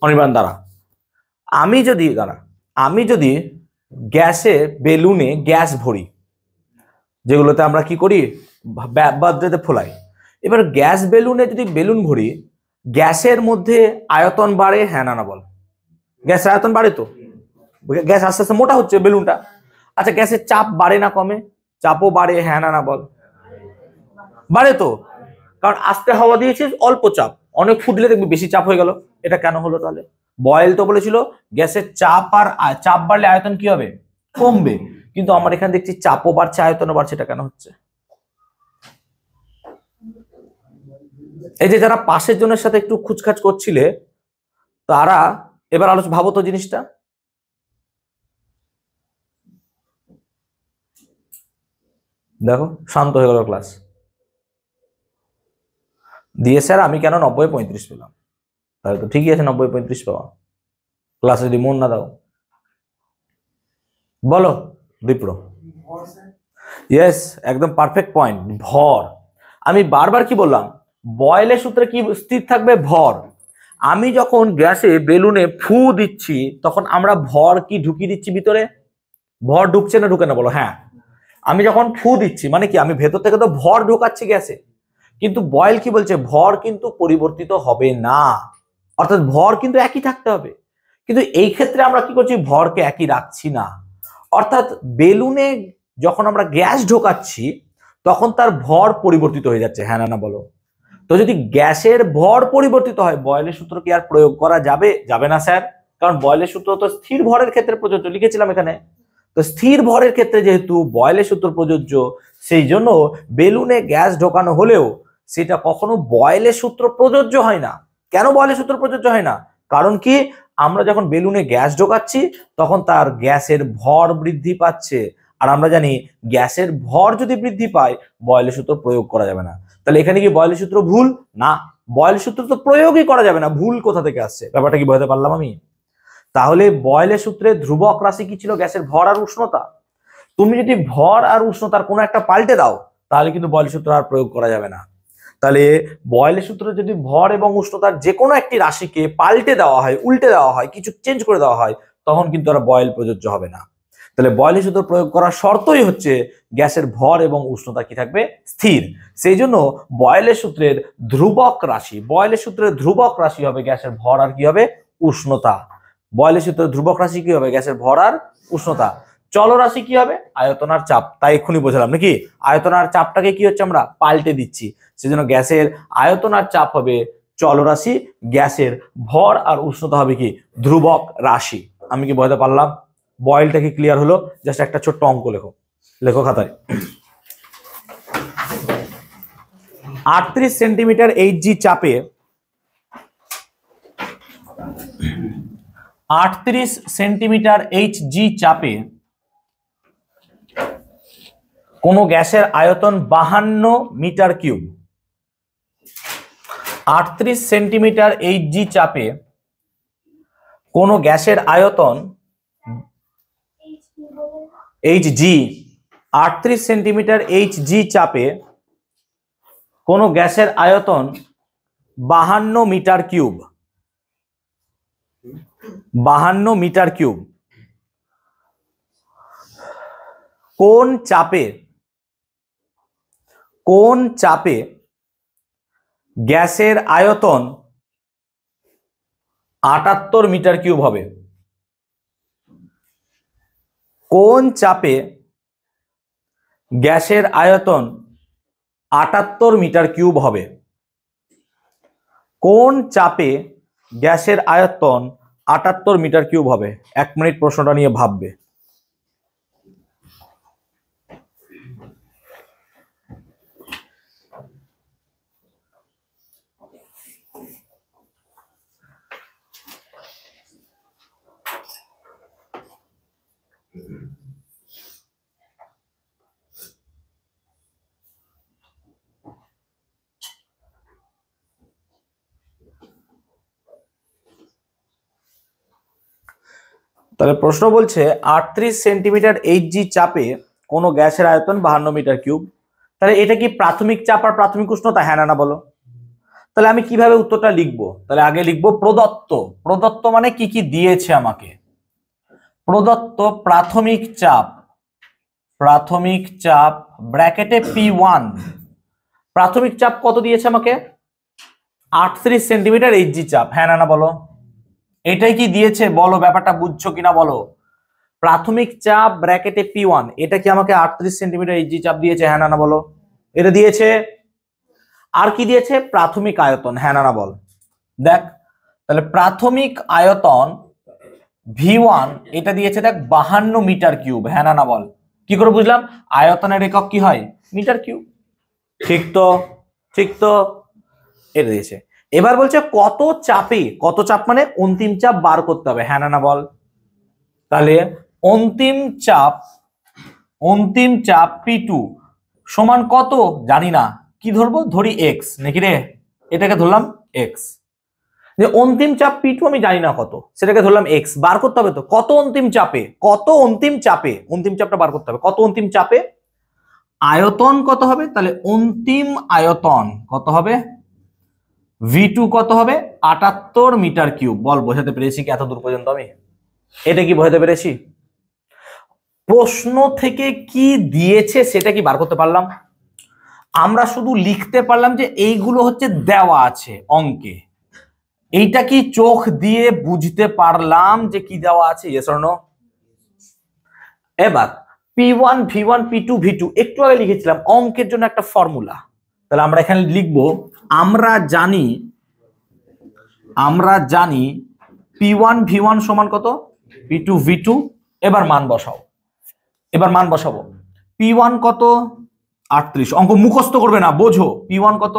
অনির্বাণ? আমি যদি গ্যাসে বেলুনে গ্যাস ভরি, যেগুলোতে আমরা কি করি বার্থডেতে ফোলাই, এবার গ্যাস বেলুনে যদি বেলুন ভরি, গ্যাসের মধ্যে আয়তন বাড়ে, হ্যাঁ না না বল? গ্যাসের আয়তন বাড়ে তো, গ্যাস আস্তে আস্তে মোটা হচ্ছে বেলুনটা। আচ্ছা গ্যাসের চাপ বাড়ে না কমে? চাপও বাড়ে, হ্যাঁ না না বল? বাড়ে তো, কারণ আস্তে হাওয়া দিয়েছিস, অল্প চাপ, অনেক ফুটলে দেখবি বেশি চাপ হয়ে গেল। এটা কেন হলো তাহলে? বয়েল তো বলেছিল গ্যাসের চাপ বাড়লে আয়তন কি হবে? কমবে, কিন্তু আমার এখানে দেখছি চাপও বাড়ছে আয়তনও বাড়ছে, এটা কেন হচ্ছে? এই যে যারা পাশের জনের সাথে একটু খুচখাচ করছিলে তারা এবার ভাবো তো জিনিসটা। দেখো শান্ত হয়ে গেল ক্লাস দিয়ে, স্যার আমি কেন 90-35 পেলাম? তাহলে তো ঠিকই আছে 90-35 পাওয়া, ক্লাসে যদি মন না দাও। বলো দীপ্র। ইয়েস, একদম পারফেক্ট পয়েন্ট, ভর। আমি বারবার কি বললাম, বয়েলের সূত্রে কি স্থির থাকবে? ভর। আমি যখন গ্যাসে বেলুনে ফু দিচ্ছি তখন আমরা ভর কি ঢুকিয়ে দিচ্ছি ভিতরে? ভর ঢুকছে না ঢুকে না বলো? হ্যাঁ, আমি যখন ফু দিচ্ছি মানে কি, আমি ভেতর থেকে তো ভর ঢোকাচ্ছি গ্যাসে। কিন্তু বয়েল কি বলছে? ভর কিন্তু পরিবর্তিত হবে না, অর্থাৎ ভর কিন্তু একই থাকতে হবে। কিন্তু এই ক্ষেত্রে আমরা কি করছি? ভরকে একই রাখছি না। অর্থাৎ বেলুনে যখন আমরা গ্যাস ঢোকাচ্ছি তখন তার ভর পরিবর্তিত হয়ে যাচ্ছে, হ্যাঁ না বলো? তো যদি গ্যাসের ভর পরিবর্তিত হয়, বয়েলের সূত্র কি আর প্রয়োগ করা যাবে? যাবে না স্যার, কারণ বয়েলের সূত্র তো স্থির ভরের ক্ষেত্রে প্রযোজ্য, লিখেছিলাম এখানে। তো স্থির ভরের ক্ষেত্রে যেহেতু বয়েলের সূত্র প্রযোজ্য, সেই জন্য বেলুনে গ্যাস ঢোকানো হলেও সেটা কখনো বয়েলের সূত্র প্রযোজ্য হয় না। কেন বয়েলের সূত্র প্রযোজ্য হয় না? কারণ কি, আমরা যখন বেলুনে গ্যাস ঢোকাচ্ছি তখন তার গ্যাসের ভর বৃদ্ধি পাচ্ছে, আর আমরা জানি গ্যাসের ভর যদি বৃদ্ধি পায় বয়েলের সূত্র প্রয়োগ করা যাবে না। তাহলে এখানে কি বয়েলের সূত্র ভুল? না, বয়েলের সূত্র তো প্রয়োগই করা যাবে না, ভুল কোথা থেকে আসছে? ব্যাপারটা কি বোঝাতে পারলাম আমি? তাহলে বয়েলের সূত্রে ধ্রুবক রাশি কি ছিল? গ্যাসের ভর আর উষ্ণতা। তুমি যদি ভর আর উষ্ণতার কোনো একটা পাল্টে দাও তাহলে কিন্তু বয়েলের সূত্র আর প্রয়োগ করা যাবে না। তাহলে বয়েলের সূত্রে যদি ভর এবং উষ্ণতার যে কোনো একটি রাশিকে পাল্টে দেওয়া হয়, উল্টে দেওয়া হয়, কিছু চেঞ্জ করে দেওয়া হয়, তখন কিন্তু আর বয়েল প্রযোজ্য হবে না। তাহলে বয়েলের সূত্র প্রয়োগ করার শর্তই হচ্ছে গ্যাসের ভর এবং উষ্ণতা কি থাকবে? স্থির। সেই জন্য বয়েলের সূত্রের ধ্রুবক রাশি, বয়েলের সূত্রের ধ্রুবক রাশি হবে গ্যাসের ভর আর কি হবে? উষ্ণতা। বয়েলের সূত্রের ধ্রুবক রাশি কি হবে? গ্যাসের ভর আর উষ্ণতা। চলরাশি কি হবে? আয়তন আর চাপ। তাই এক্ষুনি বোঝালাম নাকি, আয়তন আর চাপটাকে কি হচ্ছে? আমরা পাল্টে দিচ্ছি। সেজন্য গ্যাসের আয়তন আর চাপ হবে চলরাশি, গ্যাসের ভর আর উষ্ণতা হবে কি? ধ্রুবক রাশি। আমি কি বোঝাতে পারলাম? বয়েলটা কি ক্লিয়ার হলো? জাস্ট একটা ছোট্ট অঙ্ক লেখো, লেখো খাতায়। 38 সেন্টিমিটার এইচজি চাপে 38 সেন্টিমিটার এইচজি চাপে কোন গ্যাসের আয়তন 52 মিটার কিউব। 38 সেন্টিমিটার এইচজি চাপে কোন গ্যাসের আয়তন এইচজি, 38 সেন্টিমিটার এইচজি চাপে কোন গ্যাসের আয়তন 52 মিটার কিউব। 52 metre cube. কোন চাপে গ্যাসের আয়তন 78 মিটার কিউব হবে? কোন চাপে গ্যাসের আয়তন 78 মিটার কিউব হবে? কোন চাপে গ্যাসের আয়তন 78 মিটার কিউব হবে? 1 মিনিট প্রশ্নটা নিয়ে ভাববে। তাহলে প্রশ্ন বলছে 38 সেন্টিমিটার এইচজি চাপে কোন গ্যাসের আয়তন 52 মিটার কিউব। তাহলে এটা কি প্রাথমিক চাপ আর প্রাথমিক উষ্ণতা? হ্যাঁ না বলো? তাহলে আমি কিভাবে উত্তরটা লিখবো? তাহলে আগে লিখবো প্রদত্ত। প্রদত্ত মানে কি কি দিয়েছে আমাকে? প্রদত্ত প্রাথমিক চাপ ব্র্যাকেটে P1। প্রাথমিক চাপ কত দিয়েছে আমাকে? 38 সেন্টিমিটার এইচজি চাপ। হ্যাঁ না বলো? এটাই কি দিয়েছে? বলো, ব্যাপারটা বুঝছো কিনা বলো? প্রাথমিক চাপ ব্র্যাকেটে P1, এটা কি আমাকে 38 সেন্টিমিটার এইচজি চাপ দিয়েছে? হ্যাঁ না বলো? এটা দিয়েছে। আর কি দিয়েছে? প্রাথমিক আয়তন। হ্যাঁ না বল? দেখ, তাহলে প্রাথমিক আয়তন V1 এটা দিয়েছে দেখ 52 মিটার কিউব। হ্যাঁ না বল? কি করে বুঝলাম? আয়তনের একক কি হয়? Metre cube. ঠিক তো? এটা দিয়েছে। এবার বলছে কত চাপে, কত চাপ মানে অন্তিম চাপ বার করতে হবে। হ্যাঁ না বল? তাহলে অন্তিম চাপ P2 সমান কত জানি না, কি ধরবো? ধরি x নাকি রে? এটাকে ধরলাম x। যে অন্তিম চাপ P2 আমি জানি না কত, সেটাকে ধরলাম x, বার করতে হবে তো কত অন্তিম চাপে, অন্তিম চাপটা বার করতে হবে, কত অন্তিম চাপে, আয়তন কত হবে, তাহলে অন্তিম আয়তন কত হবে, V2 কত হবে 78 মিটার কিউব। বল বোঝাতে পেরেছি কি এত দূর পর্যন্ত আমি? এটা কি বোঝাতে পেরেছি? প্রশ্ন থেকে কি দিয়েছে সেটা কি বার করতে পারলাম? আমরা শুধু লিখতে পারলাম যে এইগুলো হচ্ছে দেওয়া আছে অঙ্কে, এইটা কি চোখ দিয়ে বুঝতে পারলাম যে কি দেওয়া আছে? Yes or no? এবার P1 V1 P2 V2 একটু আগে লিখেছিলাম অঙ্কের জন্য একটা ফর্মুলা, তাহলে আমরা এখানে লিখবো আমরা জানি P1 V1 সমান কত, P2 V2। এবার মান বসাবো, P1 কত 38, অঙ্ক মুখস্থ করবে না, বোঝো, P1 কত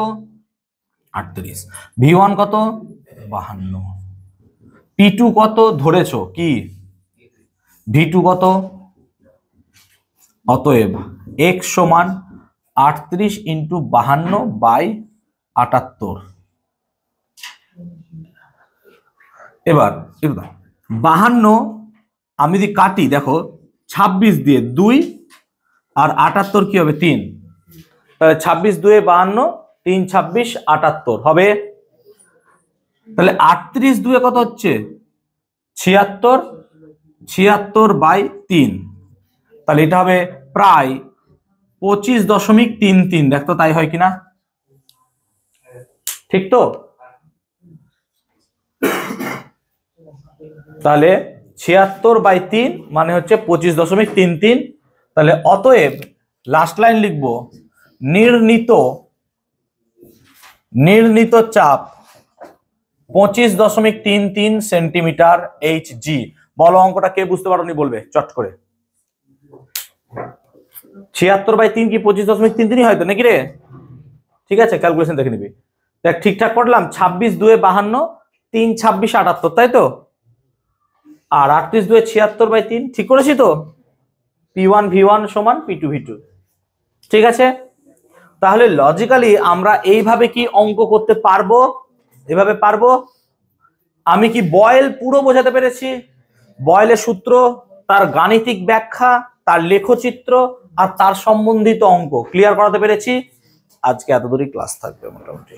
38, V1 কত 52, P2 কত ধরেছো কি, V2 কত, অতএব x সমান 38 ইন্টু 52/78। এবার 52 আমি যদি কাটি দেখো 26 দিয়ে 2 আর 78 কি হবে 3, তাহলে 26 2 52, 3 26 78 হবে। তাহলে 38 2 কত হচ্ছে 76, 76/3, তাহলে এটা হবে প্রায় 25.33। দেখতো তাই হয় কিনা, ঠিক তো? তাহলে 76/3 মানে হচ্ছে 25.33। তাহলে অতএব লাস্ট লাইন লিখবো, নির্ণীত চাপ 25.33 সেন্টিমিটার Hg। বলো অঙ্কটা কে বুঝতে পারোনি বলবে চট করে। 76/3 কি 25.33 হয়তো নাকি রে? ঠিক আছে, ক্যালকুলেশন দেখে নিবি। দেখ ঠিকঠাক করলাম, 26 2 52, 3 26 78, তাই তো? আর 38 2 76/3, ঠিক করেছি তো? P1 V1 সমান P2 V2, ঠিক আছে? তাহলে লজিক্যালি আমরা এইভাবে কি অঙ্ক করতে পারবো? এভাবে পারবো। আমি কি বয়েল পুরো বোঝাতে পেরেছি? বয়েলের সূত্র, তার গাণিতিক ব্যাখ্যা, তার লেখচিত্র আর তার সম্বন্ধিত অঙ্ক ক্লিয়ার করাতে পেরেছি। আজকে এত দূরই ক্লাস থাকবে মোটামুটি।